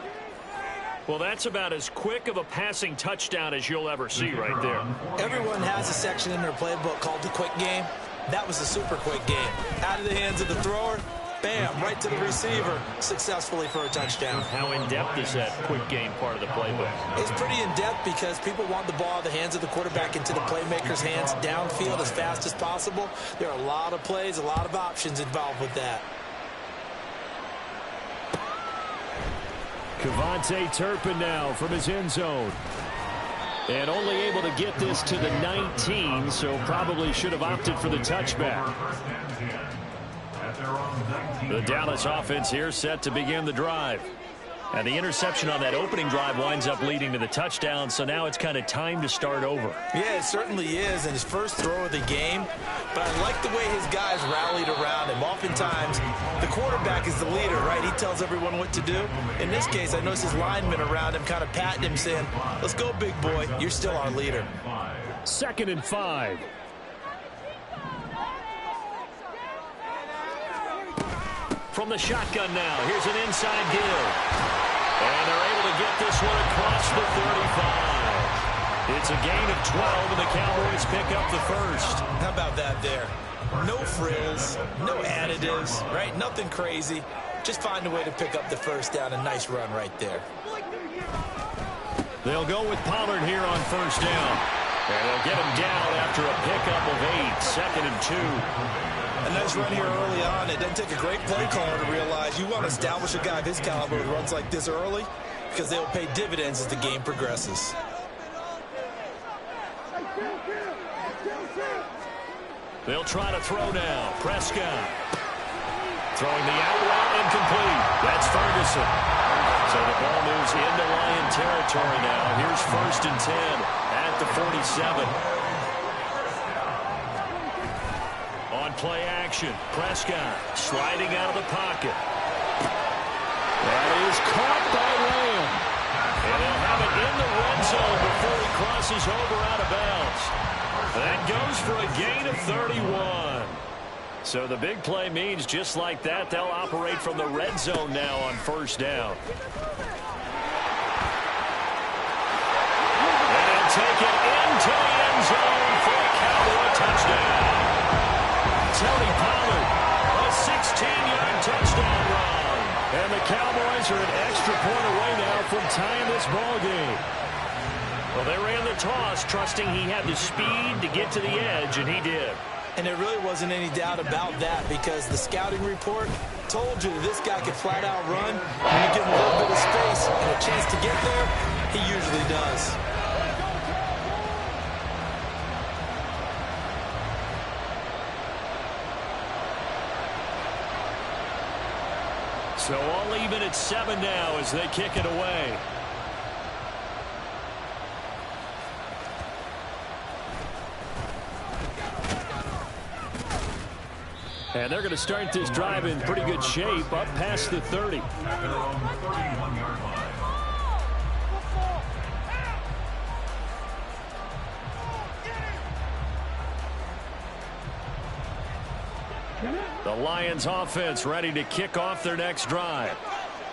Well, that's about as quick of a passing touchdown as you'll ever see right there. Everyone has a section in their playbook called the quick game. That was a super quick game. Out of the hands of the thrower, bam, right to the receiver, successfully for a touchdown. How in-depth is that quick game part of the playbook? It's pretty in-depth because people want the ball out of the hands of the quarterback into the playmaker's hands downfield as fast as possible. There are a lot of plays, a lot of options involved with that. Kevontae Turpin now from his end zone. And only able to get this to the 19, so probably should have opted for the touchback. The Dallas offense here set to begin the drive. And the interception on that opening drive winds up leading to the touchdown, so now it's kind of time to start over. Yeah, it certainly is, and his first throw of the game. But I like the way his guys rallied around him. Oftentimes, the quarterback is the leader, right? He tells everyone what to do. In this case, I noticed his linemen around him kind of patting him, saying, let's go, big boy. You're still our leader. 2nd and 5. From the shotgun now, here's an inside give. And they're able to get this one across the 35. It's a gain of 12, and the Cowboys pick up the first. How about that there? No frills, no additives, right? Nothing crazy. Just find a way to pick up the first down. A nice run right there. They'll go with Pollard here on first down. And they'll get him down after a pickup of 8, 2nd and 2. A nice run here early on. It doesn't take a great play caller to realize you want to establish a guy of his caliber who runs like this early because they'll pay dividends as the game progresses. They'll try to throw now. Prescott. Throwing the out route incomplete. That's Ferguson. So the ball moves into Lion territory now. Here's 1st and 10 at the 47. On play action, Prescott sliding out of the pocket. That is caught by Lamb. And they'll have it in the red zone before he crosses over out of bounds. That goes for a gain of 31. So the big play means just like that, they'll operate from the red zone now on first down. And take it into the end zone for a Cowboy touchdown. Tony Pollard, a 16-yard touchdown run. And the Cowboys are an extra point away now from tying this ball game. Well, they ran the toss, trusting he had the speed to get to the edge, and he did. And there really wasn't any doubt about that because the scouting report told you this guy could flat out run. When you give him a little bit of space and a chance to get there, he usually does. So all even at 7 now as they kick it away. And they're going to start this drive in pretty good shape up past the 30. The Lions offense ready to kick off their next drive.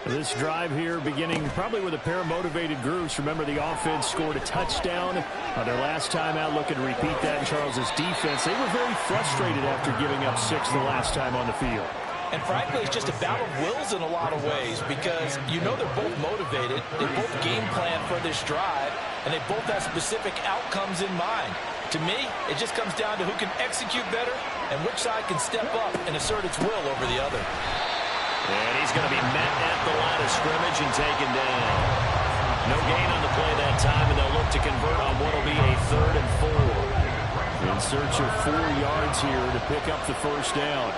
This drive here beginning probably with a pair of motivated groups. Remember, the offense scored a touchdown on their last time out, looking to repeat that in Charles's defense. They were very frustrated after giving up 6 the last time on the field. And frankly, it's just a battle of wills in a lot of ways because you know they're both motivated. They both game plan for this drive, and they both have specific outcomes in mind. To me, it just comes down to who can execute better and which side can step up and assert its will over the other. And he's going to be met at the line of scrimmage and taken down. No gain on the play that time, and they'll look to convert on what will be a 3rd and 4. In search of 4 yards here to pick up the first down.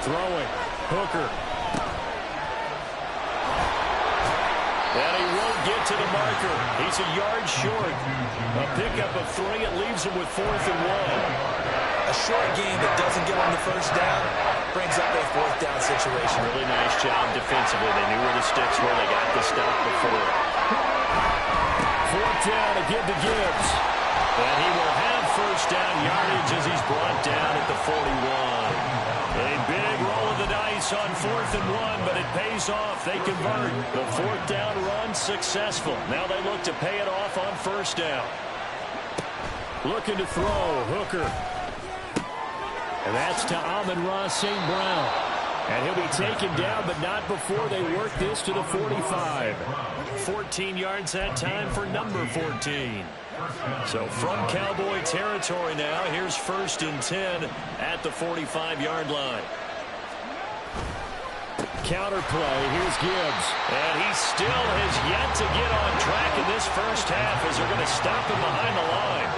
Throwing. Hooker. And he won't get to the marker. He's a yard short. A pickup of 3. It leaves him with 4th and 1. A short game that doesn't get on the first down brings up a fourth down situation. Really nice job defensively. They knew where the sticks were. They got the stop before. Fourth down to give to Gibbs. And he will have first down yardage as he's brought down at the 41. A big roll of the dice on 4th and 1, but it pays off. They convert. The fourth down run successful. Now they look to pay it off on first down. Looking to throw. Hooker. And that's to Amon-Ra St. Brown. And he'll be taken down, but not before they work this to the 45. 14 yards that time for number 14. So from Cowboy territory now, here's 1st and 10 at the 45-yard line. Counter play, here's Gibbs. And he still has yet to get on track in this first half as they're going to stop him behind the line.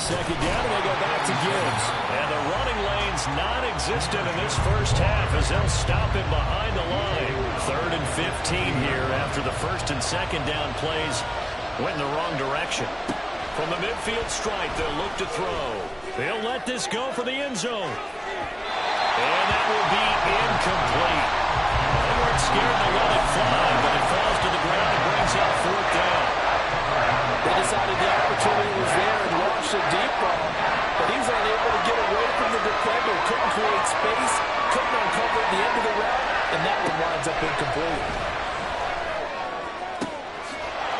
Second down, and they go back to Gibbs. And the running lane's non-existent in this first half as they'll stop him behind the line. 3rd and 15 here after the 1st and 2nd down plays went in the wrong direction. From the midfield stripe, they'll look to throw. They'll let this go for the end zone. And that will be incomplete. They weren't scared to let it fly, but it falls to the ground and brings up 4th down. They decided the opportunity was there and launched a deep ball, but he was unable to get away from the defender, couldn't create space, couldn't uncover the end of the route, and that one winds up incomplete.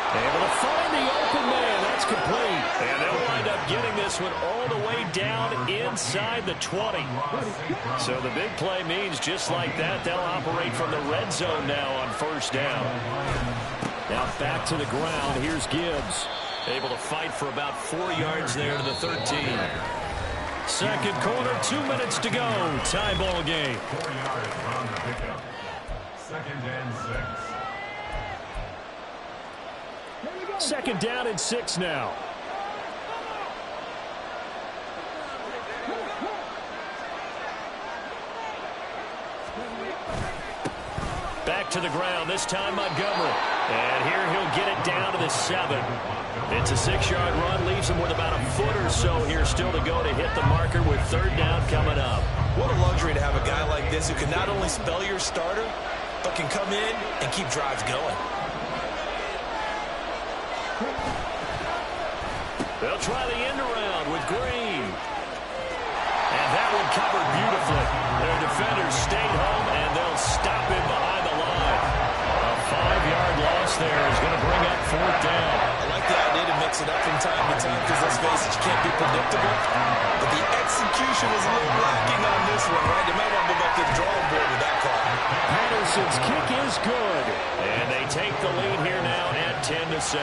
Able to find the open man. That's complete. And they'll wind up getting this one all the way down inside the 20. So the big play means just like that, they'll operate from the red zone now on first down. Now back to the ground. Here's Gibbs. Able to fight for about 4 yards there to the 13. Second quarter, 2 minutes to go. Tie ball game. 4 yards on the pickup. 2nd and 6. Second down and 6 now. Back to the ground, this time Montgomery. And here he'll get it down to the 7. It's a 6-yard run, leaves him with about a foot or so here still to go to hit the marker with 3rd down coming up. What a luxury to have a guy like this who can not only spell your starter, but can come in and keep drives going. They'll try the end around with Green. And that one covered beautifully. Their defenders stayed home, and they'll stop him behind the line. A 5-yard loss there is going to bring up 4th down. I like the idea to mix it up from time to time because, let's face it, you can't be predictable. But the execution was a little lacking on this one, right? They might want to go back to the drawing board with that call. Patterson's kick is good. And they take the lead here now at 10-7.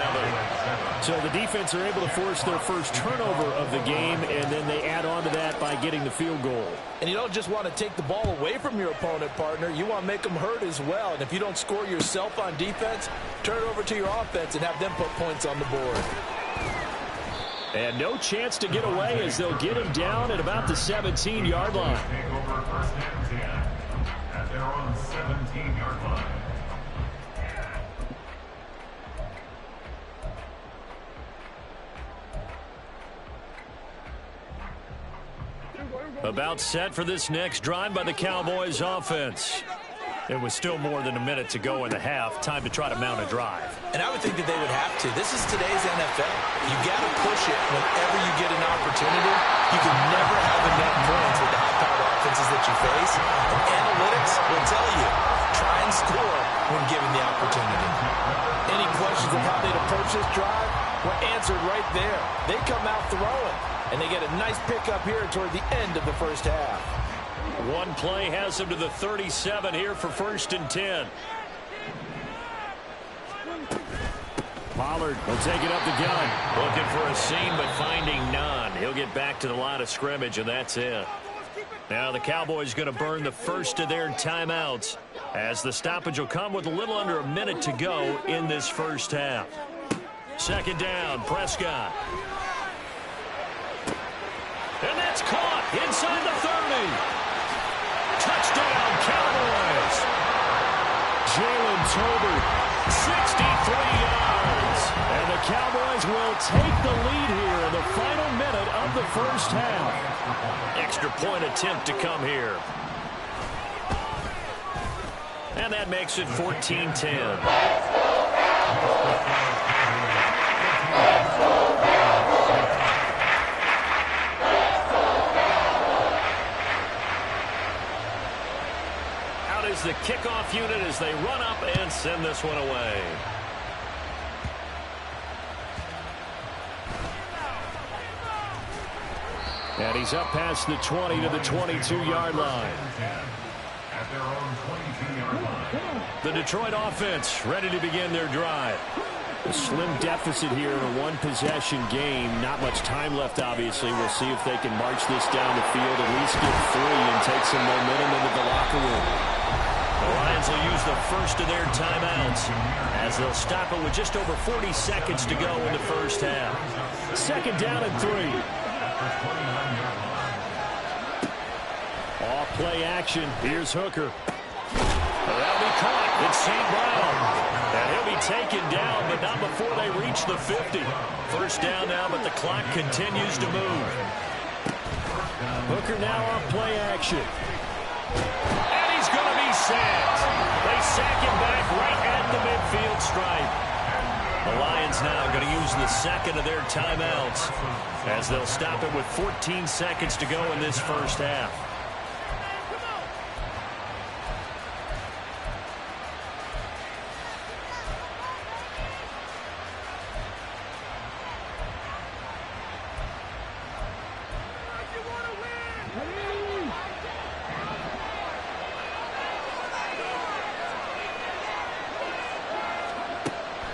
So the defense are able to force their first turnover of the game, and then they add on to that by getting the field goal. And you don't just want to take the ball away from your opponent, partner. You want to make them hurt as well. And if you don't score yourself on defense, turn it over to your offense and have them put points on the board. And no chance to get away as they'll get him down at about the 17-yard line. Take over 1st and 10 at their own 17-yard line. About set for this next drive by the Cowboys offense. It was still more than a minute to go in the half. Time to try to mount a drive. And I would think that they would have to. This is today's NFL. You got to push it whenever you get an opportunity. You can never have enough points with the high-powered offenses that you face. And analytics will tell you, try and score when given the opportunity. Any questions of how they'd approach this drive were answered right there. They come out throwing, and they get a nice pickup here toward the end of the first half. One play has them to the 37 here for 1st and 10. Pollard will take it up the gun. Looking for a seam, but finding none. He'll get back to the line of scrimmage, and that's it. Now the Cowboys going to burn the first of their timeouts as the stoppage will come with a little under a minute to go in this first half. Second down, Prescott. And that's caught inside the 30. Touchdown, Cowboys. Jalen Tolbert, 63 yards. And the Cowboys Cowboys will take the lead here in the final minute of the first half. Extra point attempt to come here. And that makes it 14-10. Out is the kickoff unit as they run up and send this one away. And he's up past the 20 to the 22-yard line. At their own 22-yard line. The Detroit offense ready to begin their drive. A slim deficit here in a one-possession game. Not much time left, obviously. We'll see if they can march this down the field, at least get 3 and take some momentum into the locker room. The Lions will use the first of their timeouts as they'll stop it with just over 40 seconds to go in the first half. Second down and 3. Off play action. Here's Hooker. That'll be caught. It's St. Brown. And he'll be taken down, but not before they reach the 50. First down now, but the clock continues to move. Hooker now off play action. And he's going to be sacked. They sack him back right at the midfield stripe. The Lions now going to use the second of their timeouts as they'll stop it with 14 seconds to go in this first half.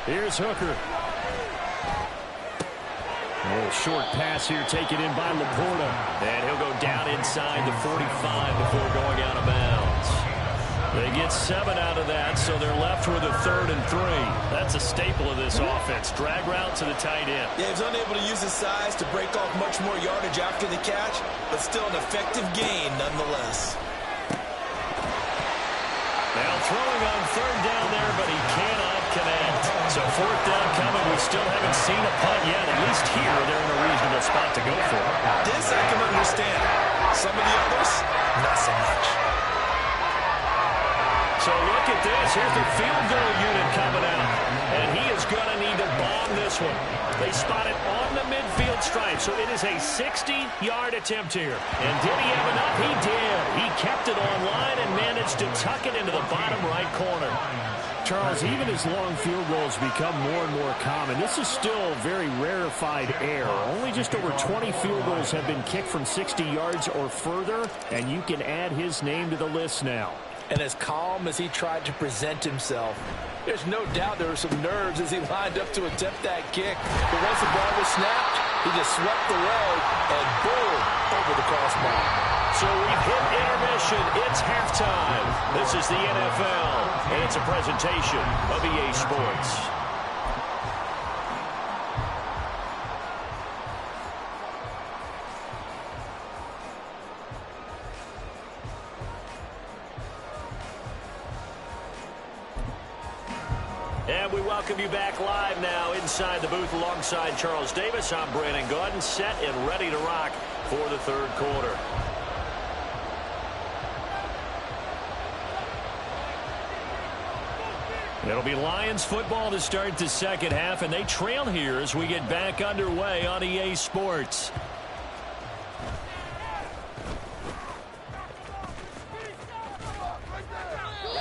Here's Hooker. A little short pass here taken in by Laporta. And he'll go down inside the 45 before going out of bounds. They get 7 out of that, so they're left with a 3rd and 3. That's a staple of this offense. Drag route to the tight end. Yeah, he's unable to use his size to break off much more yardage after the catch, but still an effective gain nonetheless. Now throwing on 3rd down there, but he cannot connect. So 4th down coming. We still haven't seen a punt yet. At least here, they're in a reasonable spot to go for. This I can understand. Some of the others, not so much. So look at this. Here's the field goal unit coming out. And he is going to need to bomb this one. They spot it on the midfield stripe. So it is a 60-yard attempt here. And did he have enough? He did. He kept it on line and managed to tuck it into the bottom right corner. Charles, even as long field goals become more and more common, this is still very rarefied air. Only just over 20 field goals have been kicked from 60 yards or further, and you can add his name to the list now. And as calm as he tried to present himself, there's no doubt there were some nerves as he lined up to attempt that kick. But once the ball was snapped, he just swept away and boom, over the crossbar. So we've hit intermission. It's halftime. This is the NFL, and it's a presentation of EA Sports. And we welcome you back live now inside the booth alongside Charles Davis. I'm Brandon Gaudin, set and ready to rock for the third quarter. It'll be Lions football to start the second half, and they trail here as we get back underway on EA Sports.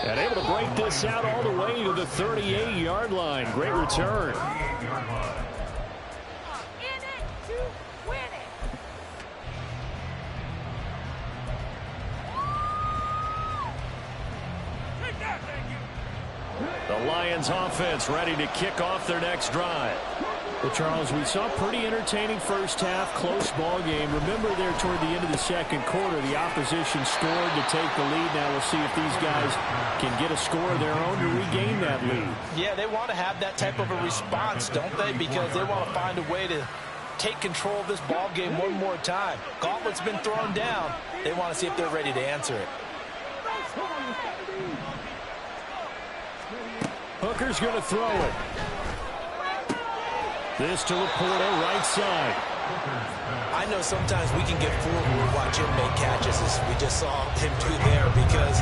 And able to break this out all the way to the 38-yard line. Great return. The Lions offense ready to kick off their next drive. Well, Charles, we saw a pretty entertaining first half, close ball game. Remember there toward the end of the second quarter, the opposition scored to take the lead. Now we'll see if these guys can get a score of their own to regain that lead. Yeah, they want to have that type of a response, don't they? Because they want to find a way to take control of this ball game one more time. Gauntlet's been thrown down. They want to see if they're ready to answer it. Hooker's going to throw it. This to Laporta, right side. I know sometimes we can get fooled when we watch him make catches, as we just saw him do there, because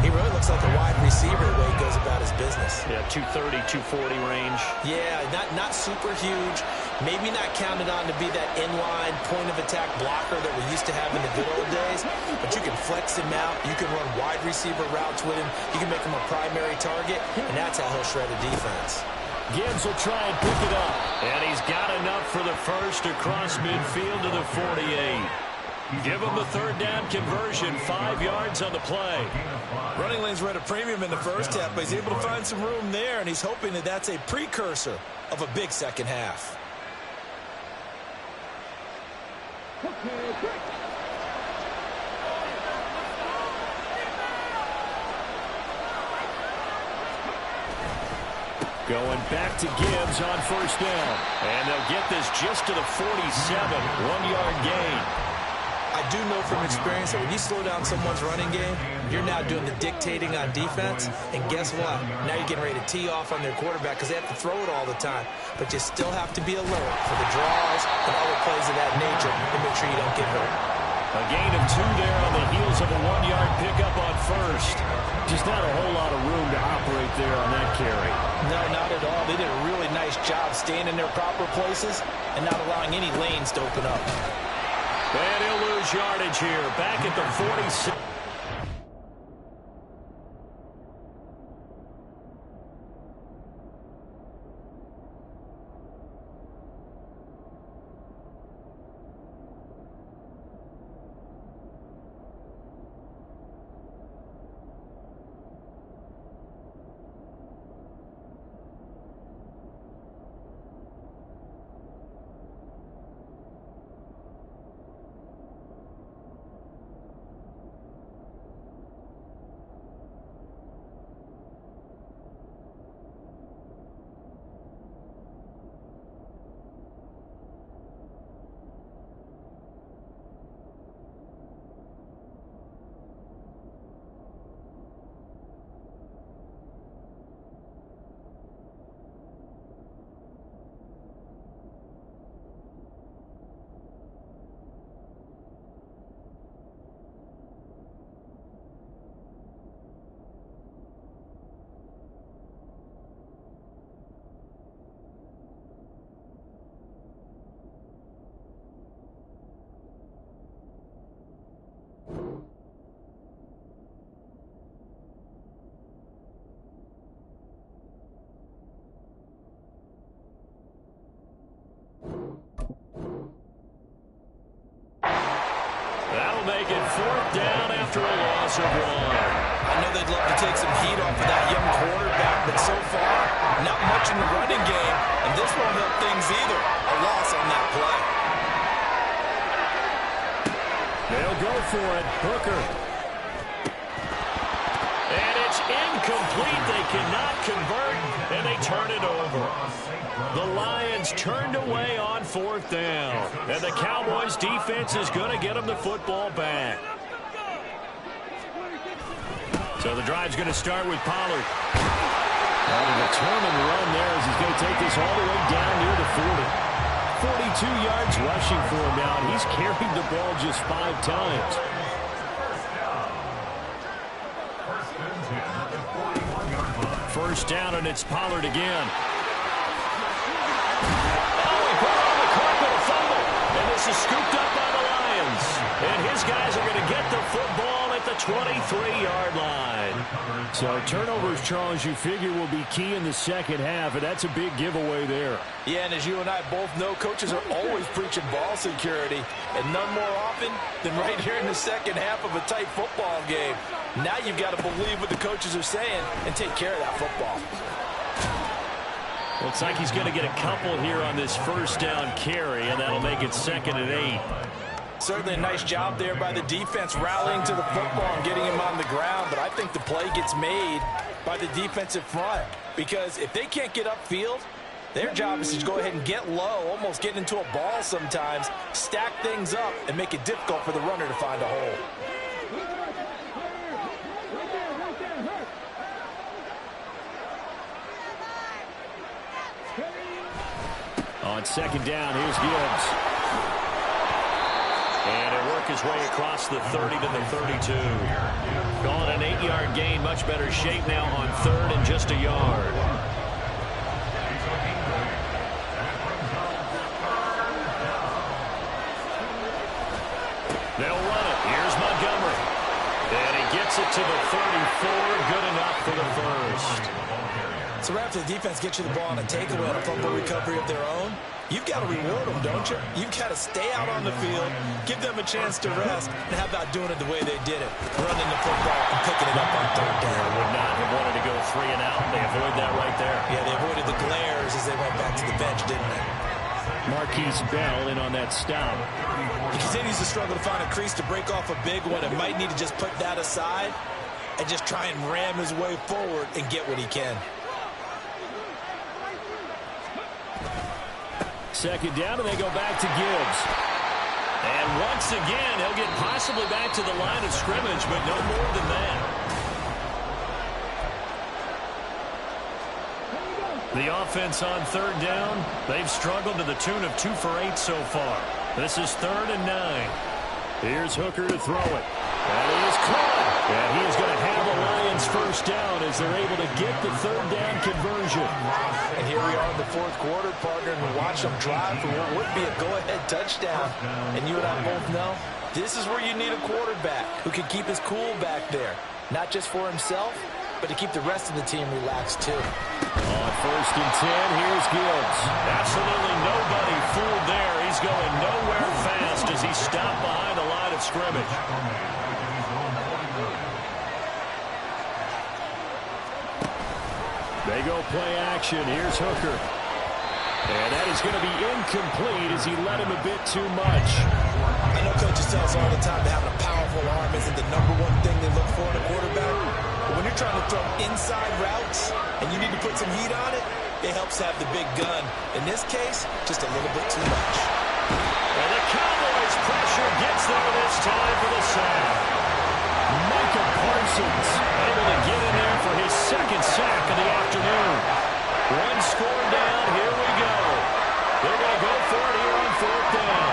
he really looks like a wide receiver the way he goes about his business. Yeah, 230, 240 range. Yeah, not super huge. Maybe not counted on to be that inline point-of-attack blocker that we used to have in the good old days, but you can flex him out. You can run wide receiver routes with him. You can make him a primary target, and that's how he'll shred a defense. Gibbs will try and pick it up. And he's got enough for the first across midfield to the 48. Give him the third down conversion, 5 yards on the play. Running lanes were at a premium in the first half, but he's able to find some room there, and he's hoping that that's a precursor of a big second half. Going back to Gibbs on first down. And they'll get this just to the 47, 1-yard gain. I do know from experience that when you slow down someone's running game, you're now doing the dictating on defense. And guess what? Now you're getting ready to tee off on their quarterback because they have to throw it all the time. But you still have to be alert for the draws and other plays of that nature to make sure you don't get hurt. A gain of 2 there on the heels of a 1-yard pickup on first. Just not a whole lot of room to operate there on that carry. No, not at all. They did a really nice job staying in their proper places and not allowing any lanes to open up. And he'll lose yardage here. Back at the 46. Make it 4th down after a loss of 1. I know they'd love to take some heat off of that young quarterback, but so far, not much in the running game, and this won't help things either. A loss on that play. They'll go for it. Hooker. And it's incomplete. They cannot convert, and they turn it over. The Lions turned away on 4th down. And the Cowboys defense is going to get them the football back. So the drive's going to start with Pollard. And a determined run there as he's going to take this all the way down near the 40. 42 yards rushing for him now. And he's carried the ball just 5 times. First down, and it's Pollard again. This is scooped up by the Lions. And his guys are going to get the football at the 23-yard line. So turnovers, Charles, you figure will be key in the second half, and that's a big giveaway there. Yeah, and as you and I both know, coaches are always preaching ball security, and none more often than right here in the second half of a tight football game. Now you've got to believe what the coaches are saying and take care of that football. Looks like he's going to get a couple here on this first down carry, and that'll make it 2nd and 8. Certainly a nice job there by the defense rallying to the football and getting him on the ground, but I think the play gets made by the defensive front because if they can't get upfield, their job is to go ahead and get low, almost get into a ball sometimes, stack things up, and make it difficult for the runner to find a hole. On second down, here's Gibbs. And he'll work his way across the 30 to the 32. Calling an 8-yard gain. Much better shape now on third and just a yard. They'll run it. Here's Montgomery. And he gets it to the 34. Good enough for the first. So right after the defense gets you the ball on a takeaway on a fumble recovery of their own, you've got to reward them, don't you? You've got to stay out on the field, give them a chance to rest, and how about doing it the way they did it? Running the football and picking it up on third down. Would not have wanted to go 3 and out. They avoid that right there. Yeah, they avoided the glares as they went back to the bench, didn't they? Marquise Bell in on that stop. He continues to struggle to find a crease to break off a big one and might need to just put that aside and just try and ram his way forward and get what he can. Second down, and they go back to Gibbs. And once again, he'll get possibly back to the line of scrimmage, but no more than that. The offense on third down, they've struggled to the tune of 2 for 8 so far. This is 3rd and 9. Here's Hooker to throw it. That is caught. And he is going to have a Lions first down as they're able to get the third down conversion. And here we are in the 4th quarter, partner, and we watch them drive for what would be a go-ahead touchdown. And you and I both know this is where you need a quarterback who can keep his cool back there. Not just for himself, but to keep the rest of the team relaxed too. On 1st and 10, here's Gibbs. Absolutely nobody fooled there. He's going nowhere fast as he stopped behind the line of scrimmage. They go play action. Here's Hooker. And that is going to be incomplete as he led him a bit too much. I know coaches tell us all the time that having a powerful arm isn't the #1 thing they look for in a quarterback. But when you're trying to throw inside routes and you need to put some heat on it, it helps have the big gun. In this case, just a little bit too much. And the Cowboys pressure gets there this time for the sack. Micah Parsons able to get in there for his 2nd sack of the afternoon. 1 score down. Here we go. They're going to go for it here on 4th down.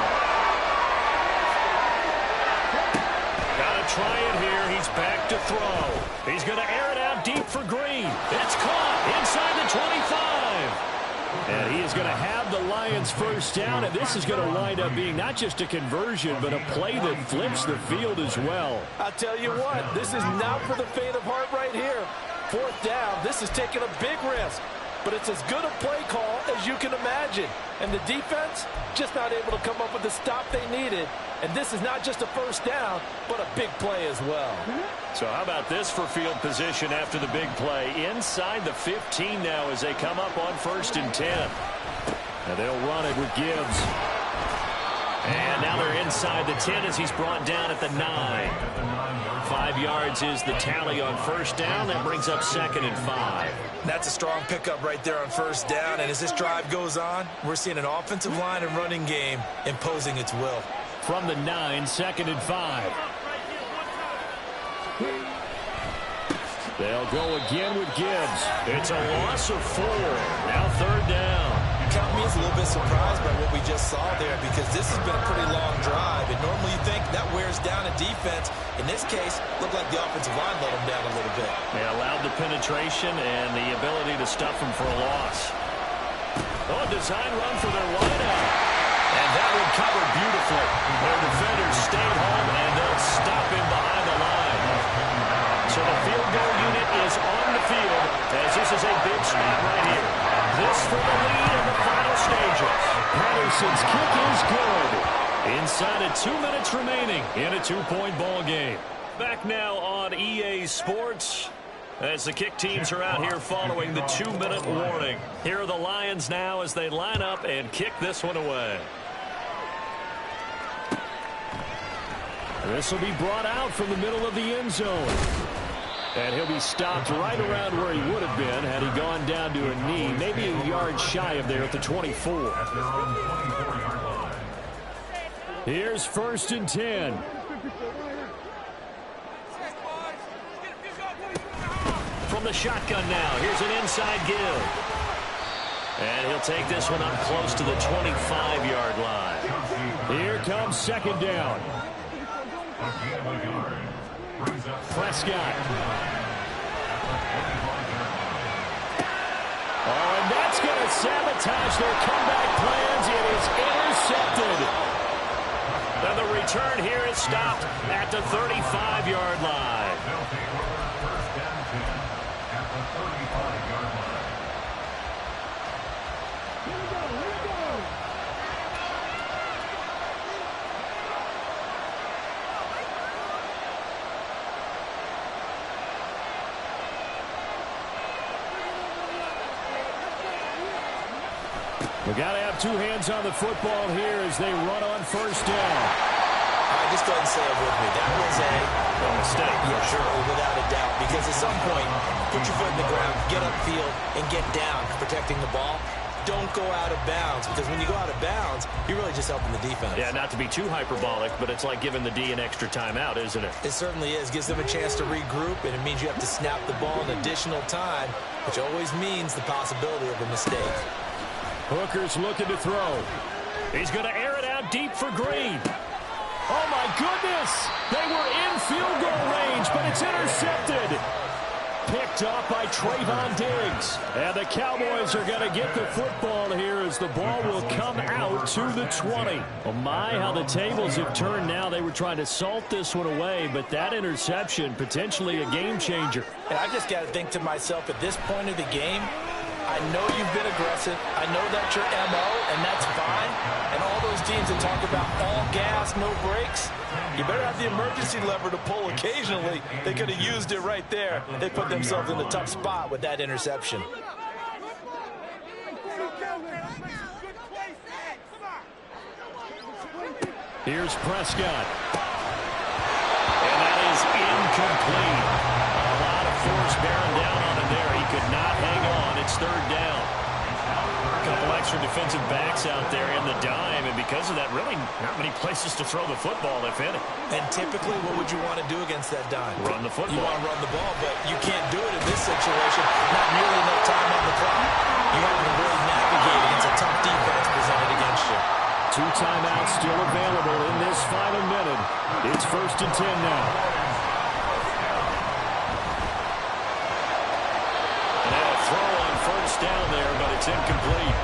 Got to try it here. He's back to throw. He's going to air it out deep for Green. It's caught inside the 25. And he is going to have the Lions first down, and this is going to wind up being not just a conversion, but a play that flips the field as well. I'll tell you what, this is not for the faint of heart right here. 4th down, this is taking a big risk, but it's as good a play call as you can imagine. And the defense just not able to come up with the stop they needed. And this is not just a first down, but a big play as well. So how about this for field position after the big play? Inside the 15 now as they come up on 1st and 10. And they'll run it with Gibbs. And now they're inside the 10 as he's brought down at the 9. 5 yards is the tally on first down. That brings up 2nd and 5. That's a strong pickup right there on first down. And as this drive goes on, we're seeing an offensive line and running game imposing its will. From the 9, 2nd and 5. They'll go again with Gibbs. It's a loss of 4. Now 3rd down. Count me as a little bit surprised by what we just saw there because this has been a pretty long drive. And normally you think that wears down a defense. In this case, looked like the offensive line let them down a little bit. They allowed the penetration and the ability to stuff them for a loss. Oh, a design run for their wideout. And that one covered beautifully. Their defenders stayed home, and they'll stop him behind the line. So the field goal unit is on the field as this is a big spot right here. This for the lead in the final stages. Patterson's kick is good. Inside of 2 minutes remaining in a 2-point ball game. Back now on EA Sports as the kick teams are out here following the 2-minute warning. Here are the Lions now as they line up and kick this one away. This will be brought out from the middle of the end zone. And he'll be stopped right around where he would have been had he gone down to a knee, maybe a yard shy of there at the 24. Here's 1st and 10. From the shotgun now, here's an inside give. And he'll take this one up close to the 25-yard line. Here comes second down. Prescott. Oh, and that's going to sabotage their comeback plans. It is intercepted. And the return here is stopped at the 35-yard line. We got to have two hands on the football here as they run on first down. Just go ahead and say it with me. That was a mistake. Yeah, sure, without a doubt. Because at some point, put your foot in the ground, get upfield, and get down, protecting the ball. Don't go out of bounds, because when you go out of bounds, you're really just helping the defense. Yeah, not to be too hyperbolic, but it's like giving the D an extra timeout, isn't it? It certainly is. Gives them a chance to regroup, and it means you have to snap the ball in additional time, which always means the possibility of a mistake. Hooker's looking to throw. He's going to air it out deep for Green. Oh, my goodness! They were in field goal range, but it's intercepted. Picked up by Trayvon Diggs. And the Cowboys are going to get the football here as the ball will come out to the 20. Oh, my, how the tables have turned now. They were trying to salt this one away, but that interception, potentially a game changer. And I just got to think to myself, at this point of the game, I know you've been aggressive. I know that's your MO, and that's fine. And all those teams that talk about all gas, no brakes, you better have the emergency lever to pull occasionally. They could have used it right there. They put themselves in a tough spot with that interception. Here's Prescott. And that is incomplete. A lot of force bearing down on him there. He could not hang on. It's third down. A couple extra defensive backs out there in the dime, and because of that, really not many places to throw the football, if any. And typically, what would you want to do against that dime? Run the football. You want to run the ball, but you can't do it in this situation. Not nearly enough time on the clock. You have to really navigate against a tough defense presented against you. Two timeouts still available in this final minute. It's 1st and 10 now. Down there, but it's incomplete.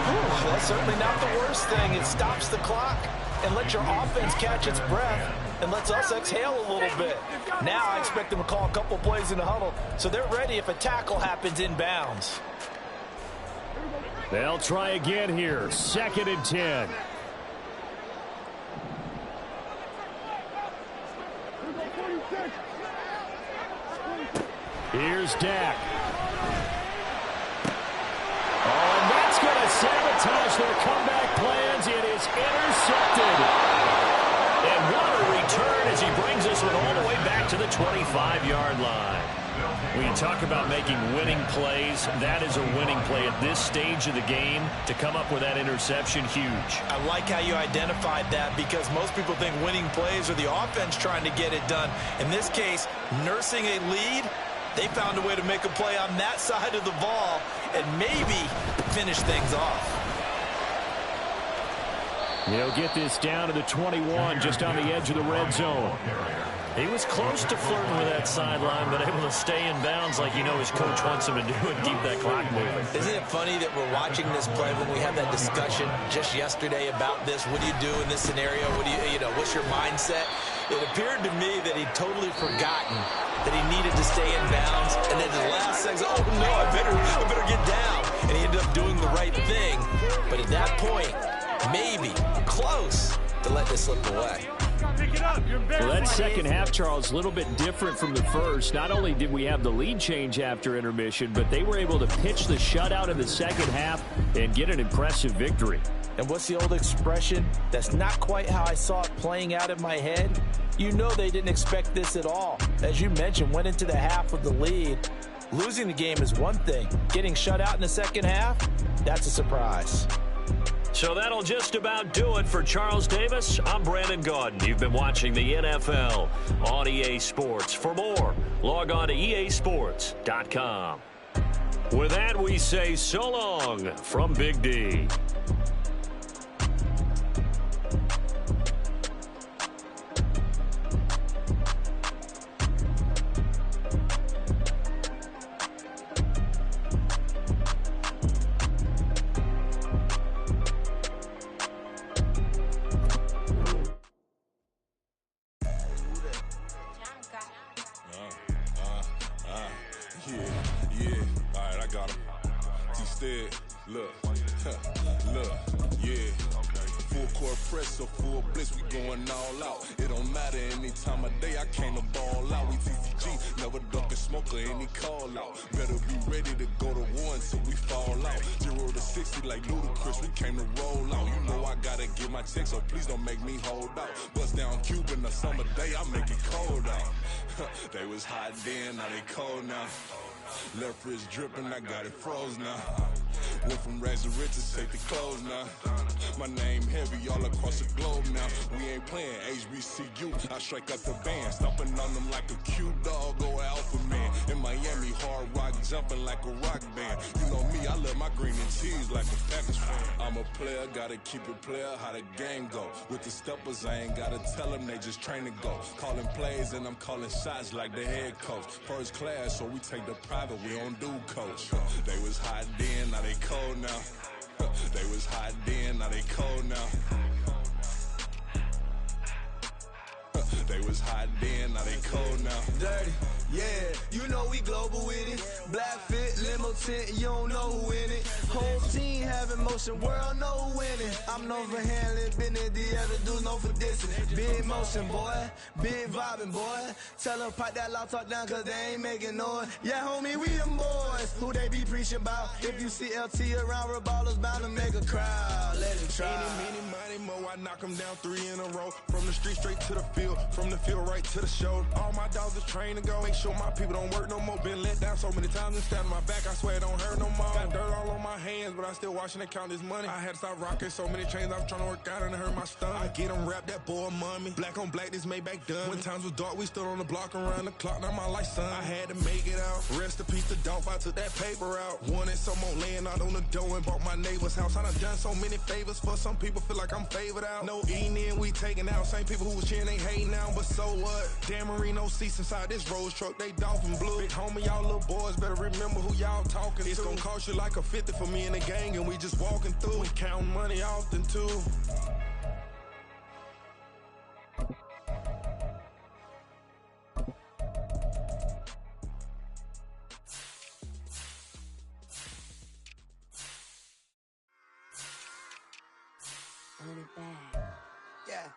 Well, that's certainly not the worst thing. It stops the clock and lets your offense catch its breath and lets us exhale a little bit. Now I expect them to call a couple plays in the huddle so they're ready if a tackle happens inbounds. They'll try again here. 2nd and 10. Here's Dak. Sabotage their comeback plans. It is intercepted. And what a return as he brings this one all the way back to the 25-yard line. When you talk about making winning plays, that is a winning play at this stage of the game. To come up with that interception, huge. I like how you identified that, because most people think winning plays are the offense trying to get it done. In this case, nursing a lead, they found a way to make a play on that side of the ball and maybe finish things off. He'll get this down to the 21, just on the edge of the red zone. He was close to flirting with that sideline, but able to stay in bounds like you know his coach wants him to do and keep that clock moving. Isn't it funny that we're watching this play when we had that discussion just yesterday about this? What do you do in this scenario? What do you know, what's your mindset? It appeared to me that he'd totally forgotten that he needed to stay in bounds, and then the last second, oh no, I better get down. And he ended up doing the right thing. But at that point, maybe close to let this slip away. Well, that second half, Charles, a little bit different from the first. Not only did we have the lead change after intermission, but they were able to pitch the shutout in the second half and get an impressive victory. And what's the old expression? That's not quite how I saw it playing out in my head. You know they didn't expect this at all. As you mentioned, went into the half with the lead. Losing the game is one thing. Getting shut out in the second half, that's a surprise. So that'll just about do it for Charles Davis. I'm Brandon Gaudin. You've been watching the NFL on EA Sports. For more, log on to easports.com. With that, we say so long from Big D. So please don't make me hold out. Bust down Cuban a summer day, I make it cold out. They was hot then, now they cold now. Left wrist dripping, I got it froze now. Went from rags to riches, take the clothes now. My name heavy all across the globe now. We ain't playing HBCU, I strike up the band. Stomping on them like a cute dog or alpha man. In Miami, hard rock jumping like a rock band. You know me, I love my green and cheese like a Packers fan. I'm a player, gotta keep it player, how the game go. With the steppers, I ain't gotta tell them, they just train to go. Calling plays and I'm calling shots like the head coach. First class, so we take the private, we don't do coach. They was hot then, now they cold now. They was hot then, now they cold now. They was hot then, now they cold now. Dirty, yeah, you know we global with it. Black fit, limo tint, you don't know who in it. Whole team having motion, world know who winning. I'm known for handling business, the other dudes known for dissing. Big motion, boy, big vibing, boy. Tell them pipe that loud talk down, cause they ain't making noise. Yeah, homie, we them boys, who they be preaching about. If you see LT around, Reballo's bound to make a crowd. Let it try. Many, mo, I knock them down 3 in a row. From the street straight to the field, from the field right to the show. All my dogs are trained to go. Make sure my people don't work no more. Been let down so many times and stand on my back, I swear it don't hurt no more. Got dirt all on my hands, but I still watching and count this money. I had to stop rocking so many chains, I was trying to work out and it hurt my stomach. I get them wrapped, that boy mommy. Black on black, this Maybach done. When times was dark, we stood on the block around the clock. Now my life, son, I had to make it out. Rest in peace to dope, I took that paper out. Wanted some more laying out on the dough and bought my neighbor's house. I done done so many favors for some people, feel like I'm favored out. No eating in, we taking out. Same people who was cheering, they hating now, but so what? Dan Marino seats inside this Rolls truck, they dolphin blue. Big homie, y'all little boys better remember who y'all talking to. It's gonna cost you like a 50 for me and the gang, and we just walking through. We counting money often too. Run it back. Yeah.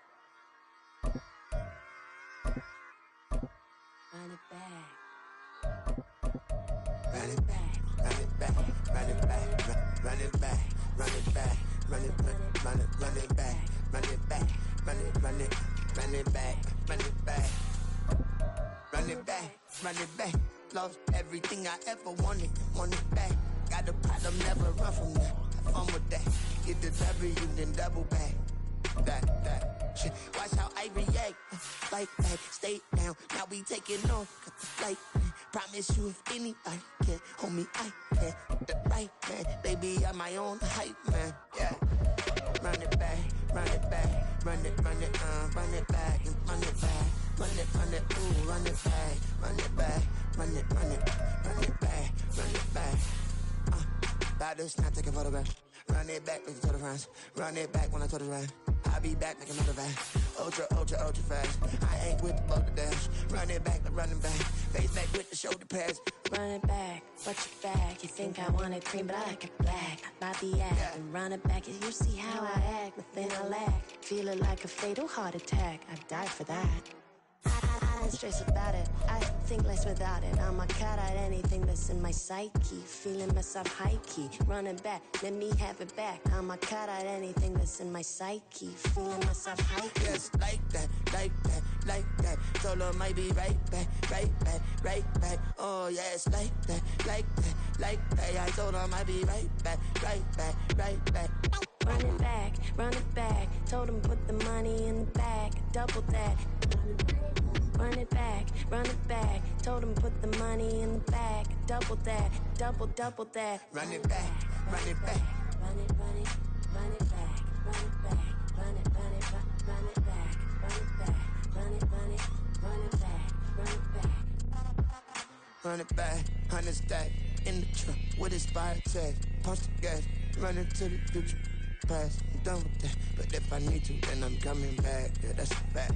Run it back. Run it back, run it back, run it back, run it back, run it back, run it back, run it back, run it back, run it back, run it back, run it back, run it back. Lost everything I ever wanted it back. Got a problem, never run from that. Have fun with that. Get the W, then double back. That shit. Watch how I react. Like that, stay down. Now we taking off. Got the flight. Promise you if anybody can hold me, I can. The right man, baby, I'm my own hype man. Yeah. Run it back, run it back, run it back, and run it back, run it, ooh, run it back, run it back, run it back, run it back. About to snap, take a photograph. Run it back, make it to the friends. Run it back when I told it right. I'll be back, make another back. Ultra fast. I ain't with the boat to dash. Run it back, running back. Face back with the shoulder pads. Run it back, watch your back. You think I want it cream, but I like it black. Not the act. Yeah. And run it back, and you see how I act. Nothing I lack. Feel it like a fatal heart attack. I'd die for that. I don't stress about it. I think less without it. I'ma cut out anything that's in my psyche. Feeling myself high key. Running back, let me have it back. I'ma cut out anything that's in my psyche. Feeling myself high key. Yes, like that, like that, like that. Told her might be right back, right back, right back. Oh yes, like that, like that, like that. I told her might be right back, right back, right back. Run it back, run it back. Told him put the money in the bag, double that. Run it back, run it back. Told him put the money in the bag, double that, double that. Run it back, run it back. Run it, run it, run it back, run it back, run it, run it, run it back, run it back, run it, run it, run it back, run it back. Run it back, 100 stack in the truck with expired tags. Punch the gas, run into the future, past. I'm done with that, but if I need to, then I'm coming back. Yeah, that's a fact.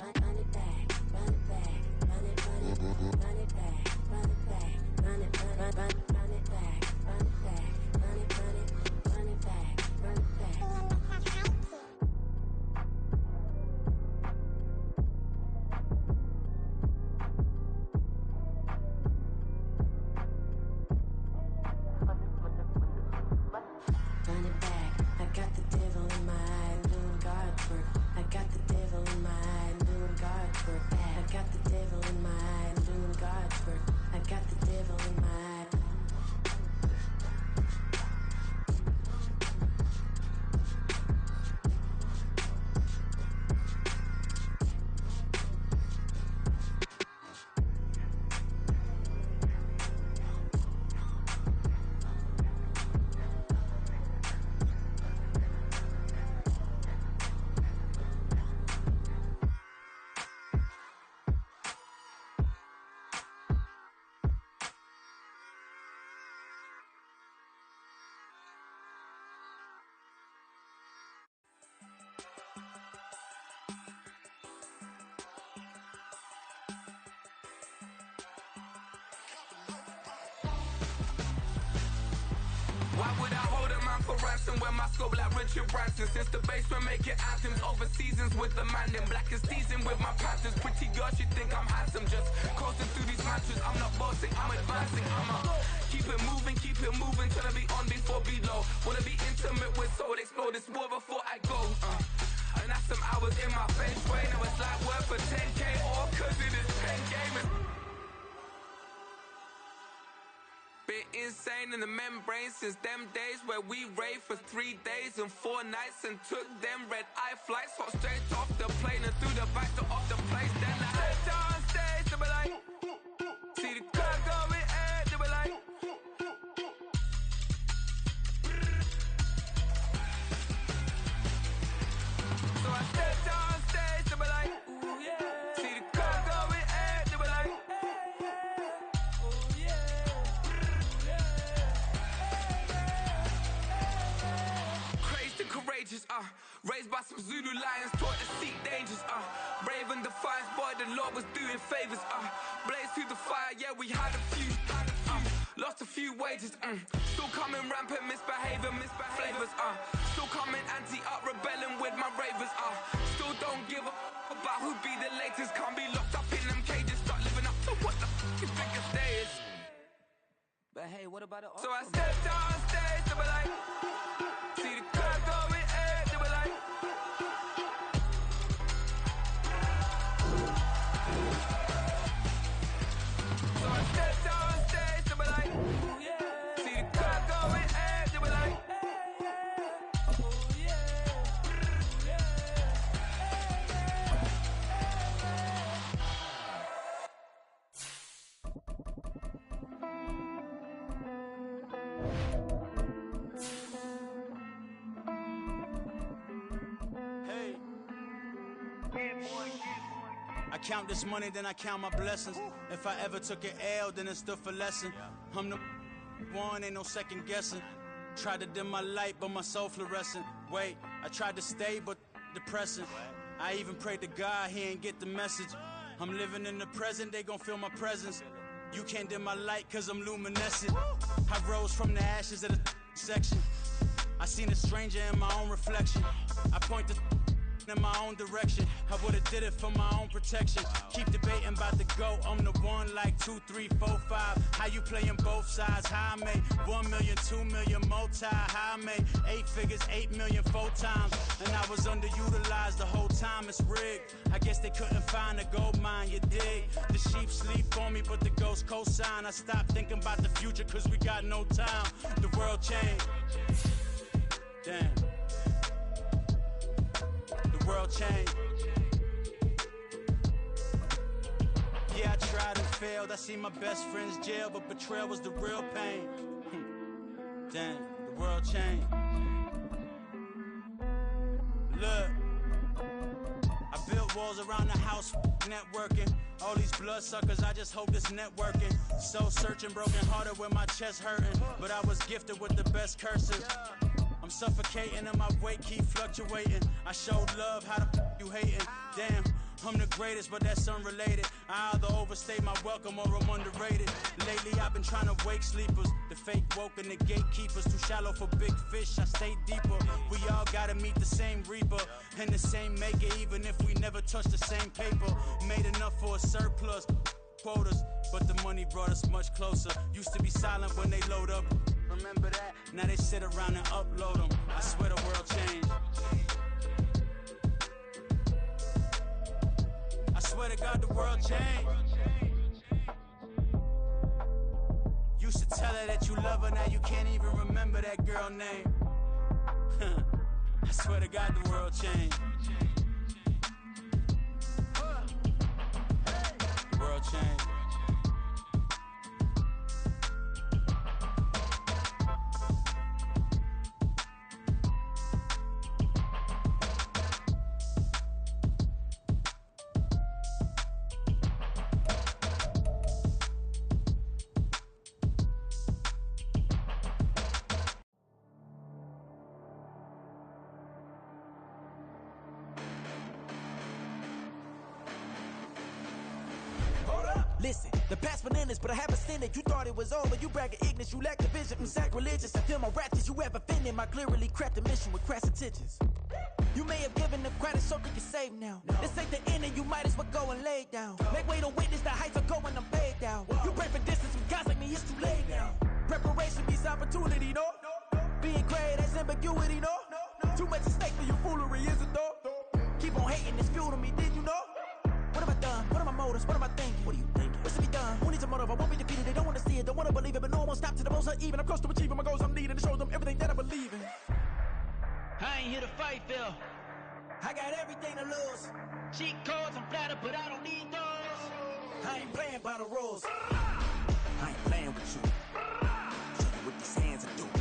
Run it back, run it back, run it, run it, run it back, run it back, run it, run it back, run it back, run it, run it, run it back, run it back. Run it back, I got the devil in my eye, doing God's work. I got the devil in my eye, doing God's work. I got the devil in my eye, doing God's work. I got the devil in my eye. Why would I hold a man for ransom when my scope like Richard Branson? Since the basement making anthems over seasons with the man in black is teasing with my patterns. Pretty girls, you think I'm handsome, just coasting through these matches. I'm not bossing, I'm advancing. I'ma keep it moving, tryna be on before below. Wanna be intimate with soul, explore this war before I go. And that's some hours in my feng shui. Now it's like work for 10K, all cause it is pen gaming. Been insane in the membrane since them days where we raved for 3 days and 4 nights and took them red eye flights. Hot straight off the plane and through the back door of the place. Then I stepped on stage, they were like, see the crowd going air, they were like, so I stepped on stage, they were like, ooh yeah. See the crowd going air, they were like, courageous, raised by some Zulu lions, taught to seek dangers, brave and defiant, boy, the Lord was doing favors, blaze through the fire, yeah, we had a few, lost a few wages, still coming rampant, misbehaving, flavors, still coming anti-up, rebelling with my ravers, still don't give a about who be the latest, can't be locked up in them cages, start living up to what the you think a day is. But hey, what about it? So I stepped on stage, they were like, see the crowd going air, they were like, so I stepped on stage, they were like, ooh yeah. See the crowd going air, they were like, oh yeah, I count this money, then I count my blessings. If I ever took an L, then it stood for lesson. I'm the one, ain't no second guessing. Tried to dim my light, but my soul fluorescent. Wait, I tried to stay, but depressing. I even prayed to God, he ain't get the message. I'm living in the present, they gon' feel my presence. You can't dim my light, cause I'm luminescent. I rose from the ashes of the section. I seen a stranger in my own reflection. I point the in my own direction. I would've did it for my own protection. Keep debating about the go. I'm the one like 2, 3, 4, 5. How you playing both sides? How I made 1 million, 2 million, multi. How I made 8 figures, 8 million 4 times. And I was underutilized the whole time. It's rigged. I guess they couldn't find a gold mine. You dig? The sheep sleep on me, but the ghost co-sign. I stopped thinking about the future, cause we got no time. The world changed. Damn. change. Yeah, I tried and failed. I seen my best friends jail, but betrayal was the real pain. Damn, the world changed. Look, I built walls around the house, networking. All these bloodsuckers, I just hope this networking. Soul searching, broken hearted with my chest hurting. But I was gifted with the best curses. I'm suffocating and my weight keep fluctuating. I showed love, how the you hating? Damn, I'm the greatest, but that's unrelated. I either overstay my welcome or I'm underrated. Lately I've been trying to wake sleepers. The fake woke and the gatekeepers. Too shallow for big fish, I stay deeper. We all gotta meet the same reaper and the same maker, even if we never touch the same paper. Made enough for a surplus quotas, but the money brought us much closer. Used to be silent when they load up. Remember that? Now they sit around and upload them. I swear the world changed. I swear to God the world changed. Used to tell her that you love her, now you can't even remember that girl name. I swear to God the world changed. The world changed. Listen, the past bananas, but I haven't seen it. You thought it was over, you bragging ignorance, you lack the vision. I'm sacrilegious, I feel my ratchets, you ever offended my clearly crafted mission with crass intentions. You may have given the credit, something you save now. This ain't the end and you might as well go and lay down. Make way to witness the heights are going, I'm paid down. You pray for distance with guys like me, it's too late now. Preparation means opportunity, no? Being great, that's ambiguity, no? Too much at stake for your foolery, is it though? Keep on hating, it's fuel to me, did you know? What have I done? What are my motives? What am I thinking? What are you thinking? What's to be done? Who needs a motive? I won't be defeated. They don't want to see it, don't want to believe it, but no one will stop to the most uneven. I'm close to achieving my goals. I'm needing to show them everything that I believe in. I ain't here to fight, Phil. I got everything to lose. Cheat codes, I'm flattered, but I don't need those. I ain't playing by the rules. I ain't playing with you. Show you what these hands are doing.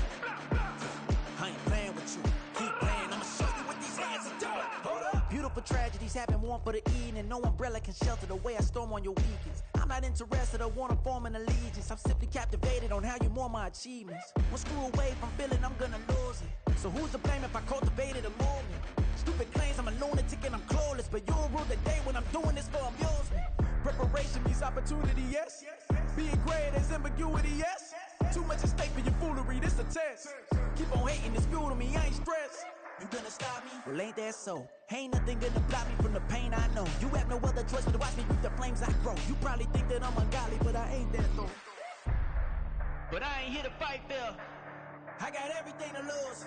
I ain't playing with you. Keep playing, I'ma show you what these hands are doing. Hold up. Beautiful tragedies happen, one for the evening. No umbrella can shelter the way I storm on your weekends. I'm not interested, I wanna form an allegiance. I'm simply captivated on how you more my achievements. One screw away from feeling I'm gonna lose it. So who's to blame if I cultivated a movement? Stupid claims I'm a lunatic and I'm clueless, but you'll rule the day when I'm doing this for amusement. Preparation means opportunity, yes. Being great is ambiguity, yes. Too much at stake for your foolery, this a test. Keep on hating, it's fuel to me, I ain't stressed. You gonna stop me? Well, ain't that so? Ain't nothing gonna block me from the pain I know. You have no other choice but to watch me with the flames I grow. You probably think that I'm ungodly, but I ain't that though. But I ain't here to fight, Phil. I got everything to lose.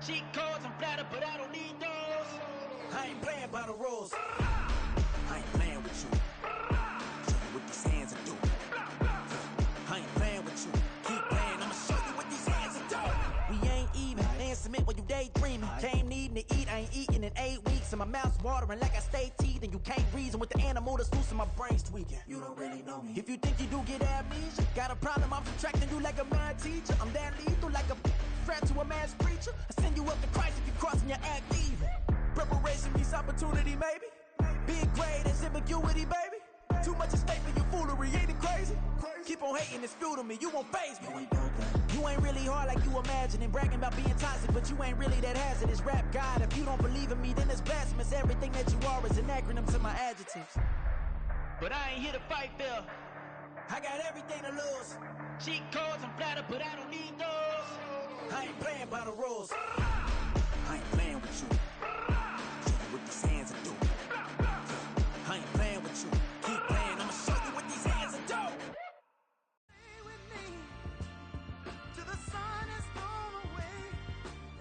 Cheat codes, I'm flattered, but I don't need those. I ain't playing by the rules. I ain't playing with you. Show you what these hands are doing. I ain't playing with you. Keep playing, I'ma show you what these hands are doing. We ain't even. Laying cement when you daydreaming. Came needing to eat, I ain't eating in 8 weeks. And my mouth's watering like I stay teeth. And you can't reason with the animal that's loose and my brain's tweaking. You don't really know me. If you think you do get amnesia, got a problem, I'm subtracting you like a mad teacher. I'm that lethal like a threat to a mass preacher. I send you up to Christ if you crossing your act evil. Preparation means opportunity, maybe. Being great is ambiguity, baby. Too much at stake for your foolery, ain't it crazy? Keep on hating, it's fuel to me, you won't faze me. You ain't really hard like you imagining. Bragging about being toxic, but you ain't really that hazardous. Rap God, if you don't believe in me, then it's blasphemous. Everything that you are is an acronym to my adjectives. But I ain't here to fight, Phil. I got everything to lose. Cheat codes, I'm flattered, but I don't need those. I ain't playing by the rules. I ain't playing with you. Show you what these hands are doing. I ain't playing with you. Keep playing, I'ma show you what these hands are doing. Stay with me till the sun is thrown away,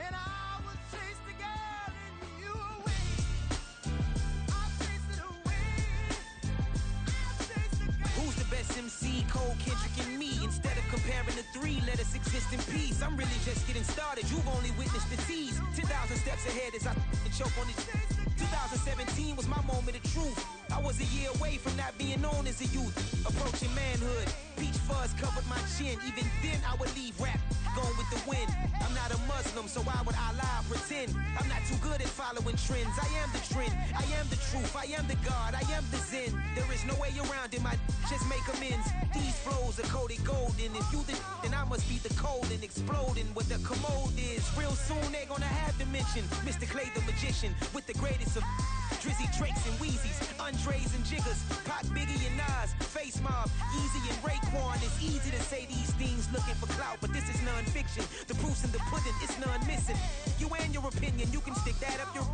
and I will chase the girl in you away. I'll chase it away. I'll chase the girl. Who's the best MC? Cole, Kendrick, and me. Instead of comparing the three, let us exist in peace. I'm really just getting started. You've only witnessed the tease. 10,000 steps ahead as I choke on these. 2017 was my moment of truth. I was a year away from not being known as a youth. Approaching manhood, peach fuzz covered my chin. Even then I would leave rap going with the wind. I'm not a Muslim, so why would I lie or pretend? I'm not too good at following trends. I am the trend, I am the truth, I am the God, I am the Zen. There is no way around it, just make amends. These flows are coated golden. If you then I must be the cold and exploding what the commode is. Real soon they're gonna have to mention Mr. Clay the magician with the greatest of Drizzy, Drakes, and Wheezies, Andres and Jiggers, Pac, Biggie, and Nas, Face Mob, Easy, and Raekwon. It's easy to say these things looking for clout, but this is non-fiction. The proof's in the pudding, it's none missing. You and your opinion, you can stick that up your...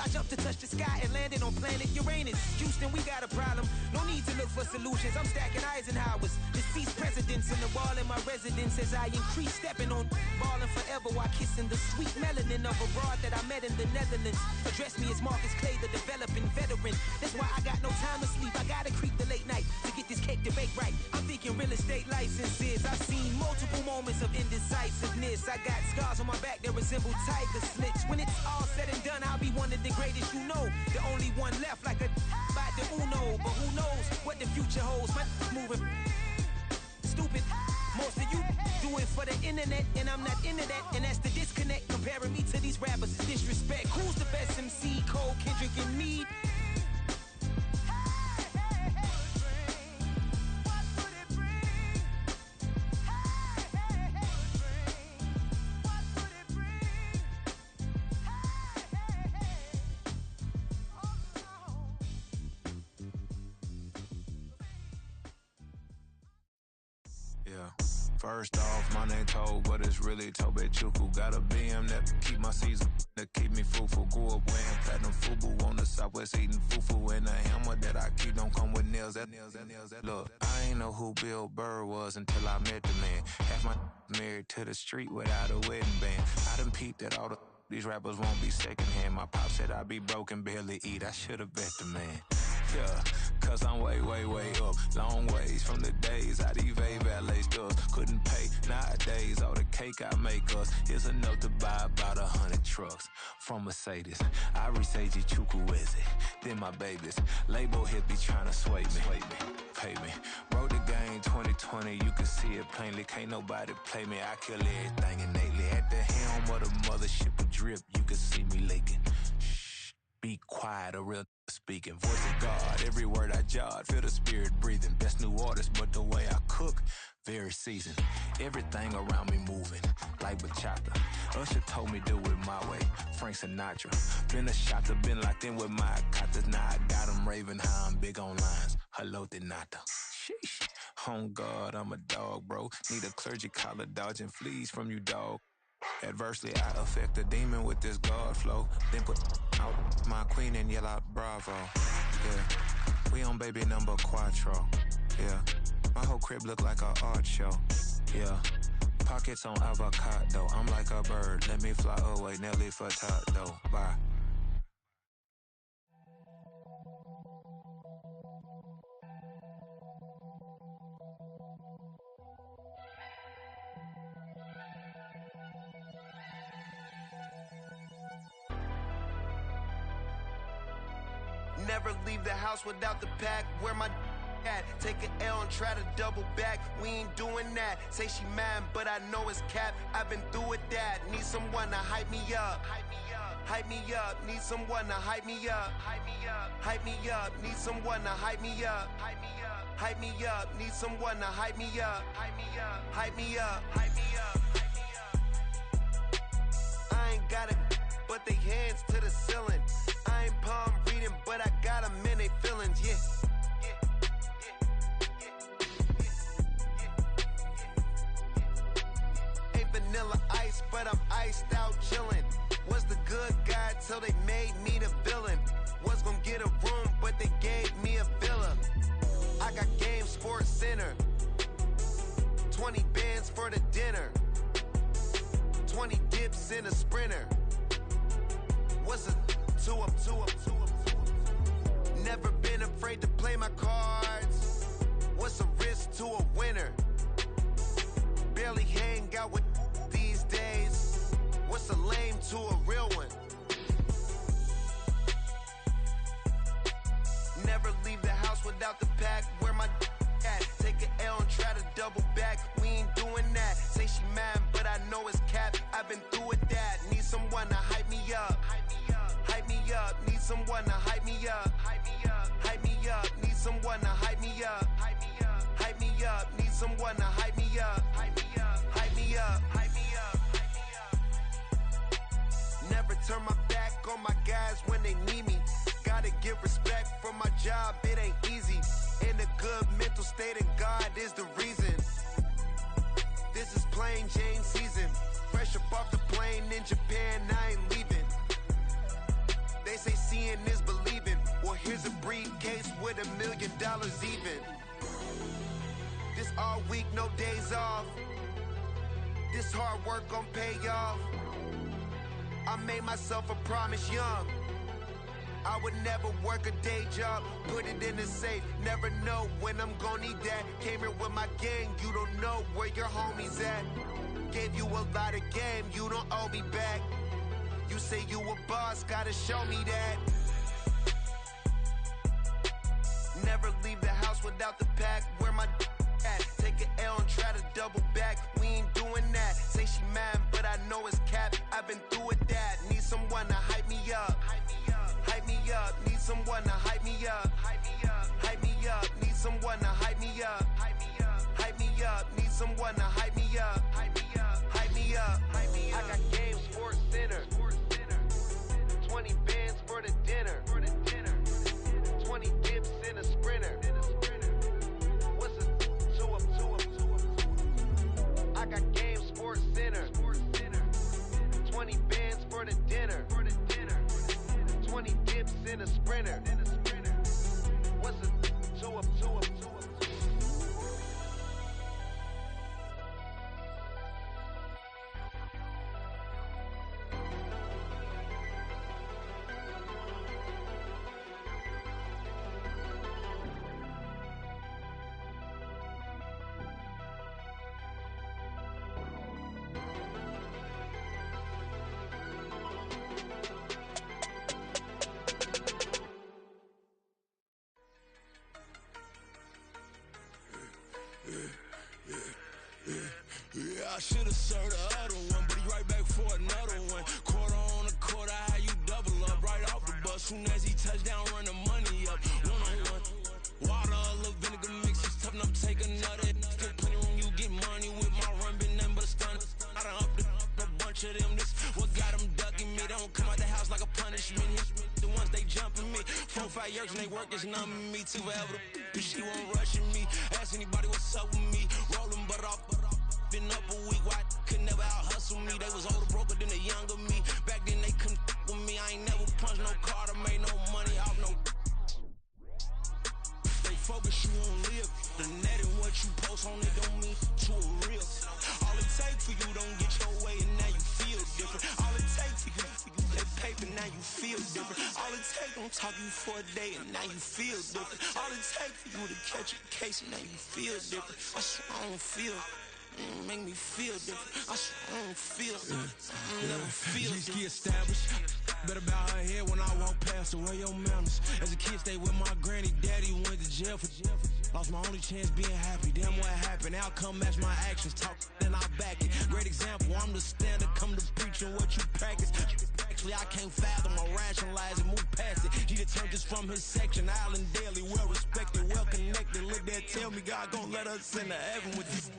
I jumped to touch the sky and landed on planet Uranus. Houston, we got a problem. No need to look for solutions. I'm stacking Eisenhowers. Deceased presidents in the wall in my residence as I increase stepping on ballin' forever while kissing the sweet melanin of a broad that I met in the Netherlands. Address me as Marcus Clay, the developing veteran. That's why I got no time to sleep. I gotta creep the late night to get this cake to bake right. I'm thinking real estate licenses. I've seen multiple moments of indecisiveness. I got scars on my back that resemble tiger slits. When it's all said and done, I'll be one of the greatest you know. The only one left like a by the Uno. But who knows what the future holds? My moving stupid. Most of you do it for the internet, and I'm not into that. And that's the disconnect. Comparing me to these rappers is disrespect. Who's the best MC? Cole, Kendrick, and me? Yeah. First off, my name Toad, but it's really Tobe Chuku. Got a BM that keep my season, that keep me fruitful. Grew up wearing platinum FUBU on the Southwest eating fufu. And the hammer that I keep don't come with nails. Look, I ain't know who Bill Burr was until I met the man. Half my married to the street without a wedding band. I done peeped at all these rappers won't be secondhand. My pop said I'd be broken, barely eat. I should've bet the man. Yeah, cause I'm way, way, way up. Long ways from the days I evade valet stores. Couldn't pay nowadays. All the cake I make us is enough to buy about 100 trucks from Mercedes. I resage Chukwueze, then my babies. Label hit be trying to sway me. Pay me. Wrote the game 2020, you can see it plainly. Can't nobody play me. I kill everything innately. At the helm of the mothership with drip, you can see me leaking. Shh, be quiet, a real speaking. Voice of God, every word I jot, feel the spirit breathing. Best new artist, but the way I cook, very seasoned. Everything around me moving, like bachata. Usher told me do it my way, Frank Sinatra. Been a shotter, been locked in with my katas. Now I got 'em raving how I'm big on lines. Hello, Denata. Sheesh. On God, I'm a dog, bro. Need a clergy collar, dodging fleas from you, dog. Adversely, I affect the demon with this God flow. Then put out my queen and yell out bravo. Yeah, we on baby number quattro. Yeah, my whole crib look like a art show. Yeah, pockets on avocado. I'm like a bird, let me fly away. Nelly Furtado, bye. Never leave the house without the pack. Where my at? Take an L and try to double back. We ain't doing that. Say she mad, but I know it's cap. I've been through with that. Need someone to hype me up. Hype me up. Need someone to hype me up. Hype me up. Need someone to hype me up. Hype me up. Need someone to hype me up. Hype me up. I ain't got it, but they hands to the ceiling. I ain't palm reading, but I got 'em in they feelings, yeah. Ain't vanilla ice, but I'm iced out chillin'. Was the good guy till they made me the villain. Was gonna get a room, but they gave me a villa. I got Game Sports Center. 20 bands for the dinner. 20 dips in a Sprinter. What's a two up. Never been afraid to play my cards. What's a risk to a winner? Barely hang out with these days. What's a lame to a real one? without the pack. Where my at? Take an L and try to double back. We ain't doing that. Say she mad, but I know it's cap. I've been through with that. Need someone to hype me up. Hype me up. Need someone to hype me up. Hype me up. Need someone to hype me up. Hype me up. Need someone to hype me up. Hype me up. Hype me up. Hype me up. Never turn my back on my guys when they need me. Gotta give respect for my job, it ain't easy. In a good mental state and God is the reason. This is plain Jane season. Fresh up off the plane in Japan, I ain't leaving. They say seeing is believing. Well, here's a briefcase with $1 million even. This all week, no days off. This hard work gon' pay off. I made myself a promise young. I would never work a day job, put it in the safe. Never know when I'm gon' need that. Came here with my gang, you don't know where your homies at. Gave you a lot of game, you don't owe me back. You say you a boss, gotta show me that. Never leave the house without the pack. Where my at? Take an L and try to double back. We ain't doing that. Say she mad, but I know it's cap. I've been through with that. Need someone to hype me up. Hype me up. Need someone to hype me up. Hype me up. Need someone to hype me up. Hype me up. Need someone to hype me up. Hype me up. I got game, Sports Center. 20 bands for the dinner. 20 dips in a sprinter. What's a 2 up? I got game, Sports Center. 20 bands for the dinner. 20 dips in a sprinter. What's a 2 up? Yeah, I should've served the other one, but he right back for another one. Quarter on a quarter, how you double up right off the bus. Soon as he touch down, run the money up. One-on-one. Water, a little vinegar mix, it's tough enough to take another. Still plenty room, you get money with my run, been nothing but a stun. I done up a bunch of them, this what got them ducking me. They don't come out the house like a punishment. The ones they jumping me. 4-5 years and they work is numbing me. Too forever, she won't rushing me. Ask anybody what's up with me. Rolling but off. Been up a week, why could never out hustle me? They was older, broker than the younger me. Back then they couldn't with me. I ain't never punched no card or made no money off no. They focus you on live. The net and what you post on it don't mean to a real. All it take for you don't get your way and now you feel different. All it take for you that paper, now you feel different. All it take don't talk you for a day and now you feel different. All it take for you to catch a case and now you feel different. I swear I don't feel. Make me feel different. I swear I don't feel. Never feel different. Established. Better bow her head when I walk past her. Where your manners? As a kid, stayed with my granny. Daddy went to jail for. Lost my only chance being happy. Damn, what happened? Outcome match my actions. Talk, then I back it. Great example. I'm the standard. Come to preaching what you practice. Actually, I can't fathom or rationalize and move past it. He determined just from his section. Island Daily, well respected, well connected. Look there, tell me God gon' let us into heaven with this.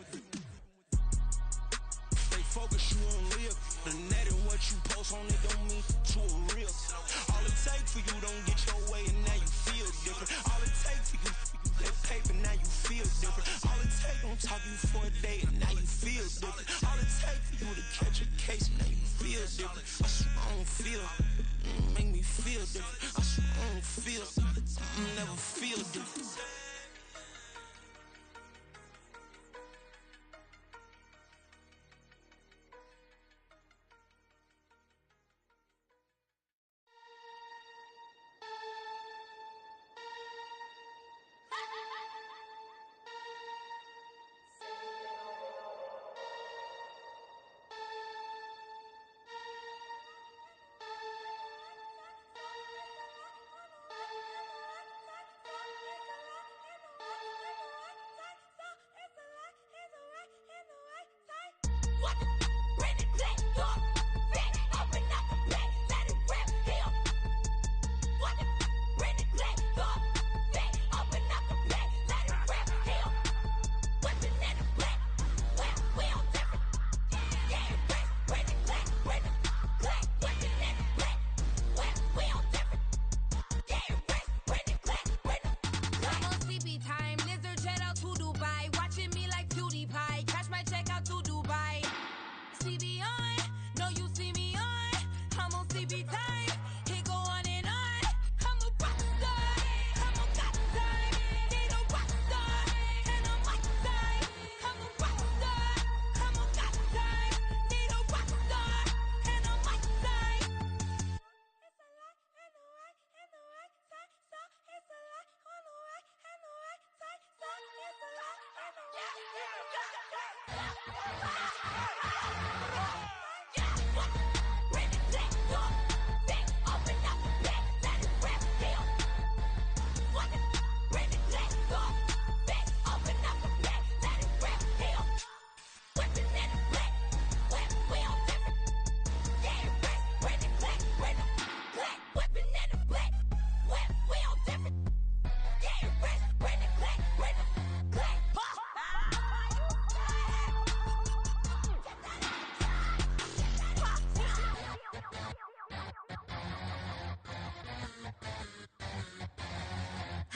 Focus you on live. The net and what you post on it don't mean to a real. All it take for you don't get your way and now you feel different. All it take for you that paper, now you feel different. All it take don't talk you for a day and now you feel different. All it take for you to catch a case and now you feel different. I swear I don't feel. Make me feel different. I swear I don't feel. Never feel different.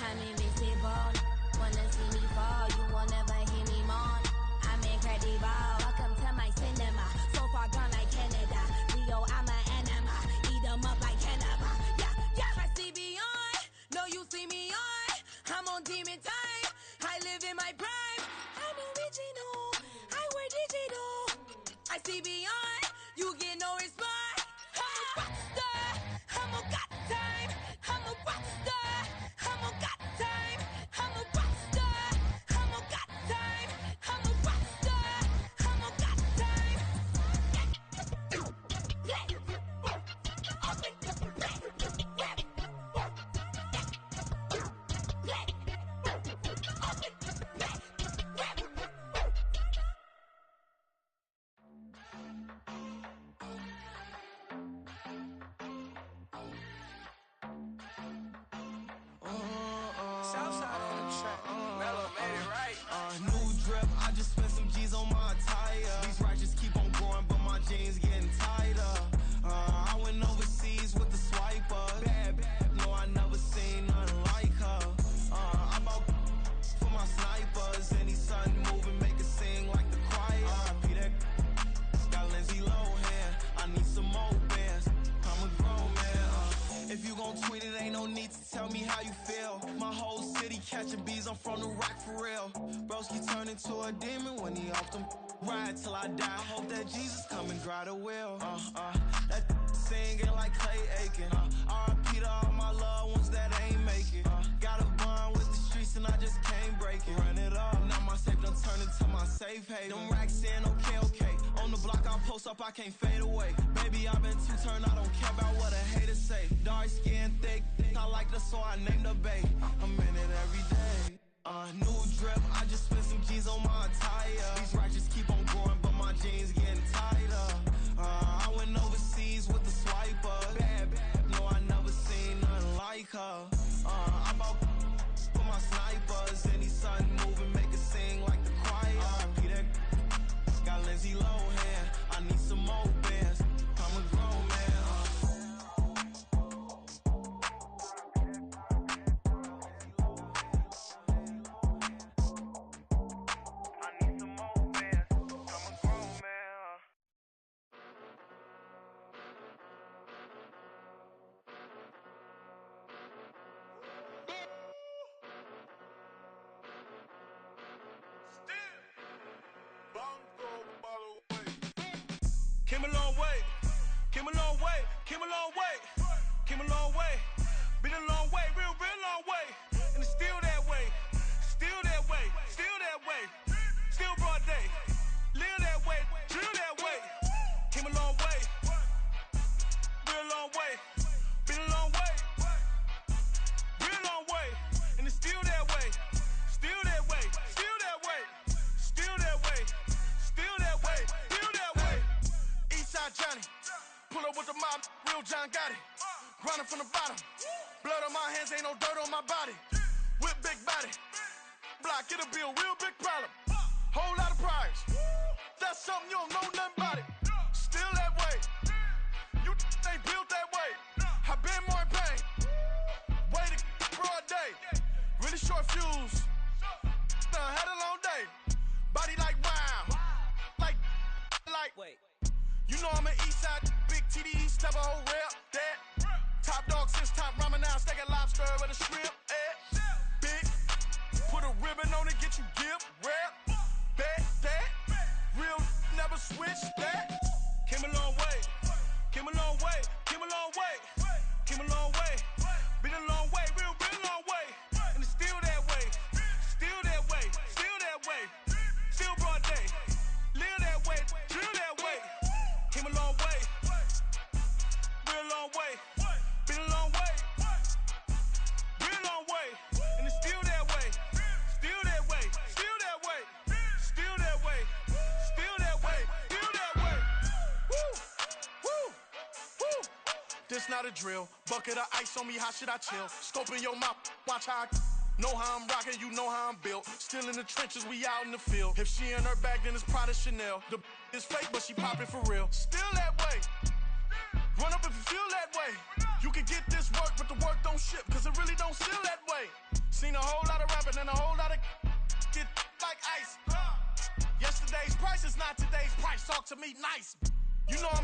I'm invincible. Wanna see me fall, you will never hear me moan. I'm incredible. Welcome to my cinema. So far gone like Canada. Leo, I'm an enema. Eat 'em up like cannibal. Yeah, yeah. I see beyond. No, you see me on. I'm on demon time. I live in my prime. I'm original. I wear digital. I see beyond. You get no response. I'm a rock star. I'm a got time. I'm a rock star. I'm a got time. I'm a rock star. I'm a got time. I'm a rock star. I'm a got time. Southside on the track. Mellow made it right. New drip, I just spent some G's on my attire. These righteous keep on growing, but my jeans getting tighter. I went overseas with the swiper. Bad, no, I never seen nothing like her. I bought for my snipers. Any sun moving, make it sing like the choir. RIP that got Lindsay Lohan. I need some more bands. I'm a grown man. If you gon' tweet it, ain't no need to tell me how you feel. My whole city catching bees, I'm from the rack for real. Broski turn into a demon when he off them. Ride till I die. I hope that Jesus come and dry the wheel. That singing like Clay Aiken. RIP to all my loved ones that ain't make it. Got a bond with the streets and I just can't break it. Run it up, now my safe done turn into my safe haven. Them racks in, okay. On the block I post up, I can't fade away. Baby, I've been too turned, I don't care about what a hater say. Dark skin, thick, I like the so I named the bae. I'm in it every day. New drip, I just spent some G's on my attire. These righteous keep on growing, but my jeans getting tighter. I went overseas with the swiper. Bad, no, I never seen nothing like her. I bought for my snipers. Any sun moving, make it sing like the choir. RIP that got Lindsay Lohan. I need some more bands. I'm a grown man. Came a long way, came a long way, came a long way, came a long way, been a long way, real long way, and it's still that way, still that way, still that way, still broad day, live that way, drill that way, came a long way, real long way, been a long way, real long way, and it's still that way, still that way, still that way, still that way, still that way, still that way. up with the mob, real John Gotti. Grinding from the bottom. Blood on my hands, ain't no dirt on my body. With big body. Block, it'll be a real big problem. Whole lot of priors. That's something you don't know nothing about it. Still that way. You ain't built that way. I been more in pain. Way to broad day. Really short fuse. Had a long day. Body like wow. Like. Wait. You know I'm an east side, big TD, step a whole rep. That. Top dog since top ramen now, steak and lobster with a shrimp. Big. Put a ribbon on it, get you gift. Rep. Bet that. Real never switch that. Came a long way. Came a long way. Came a long way. Came a long way. Been a long way. Real long way. And it's still that way. Still that way. Still that way. Still broad day. Live that way. Drill that way. Came a long way. Real long way. Been a long way. Real long way. And it's still that way. Still that way. Still that way. Still that way. Still that way. Still that way. Woo! Woo! Woo! This not a drill. Bucket of ice on me, how should I chill? Scope in your mouth, watch how I know how I'm rocking, you know how I'm built. Still in the trenches, we out in the field. If she in her bag, then it's Prada Chanel. The is fake, but she poppin' for real. Still that way. Run up if you feel that way. You can get this work, but the work don't ship, cause it really don't feel that way. Seen a whole lot of rapping and a whole lot of get like ice. Yesterday's price is not today's price. Talk to me nice. You know I'm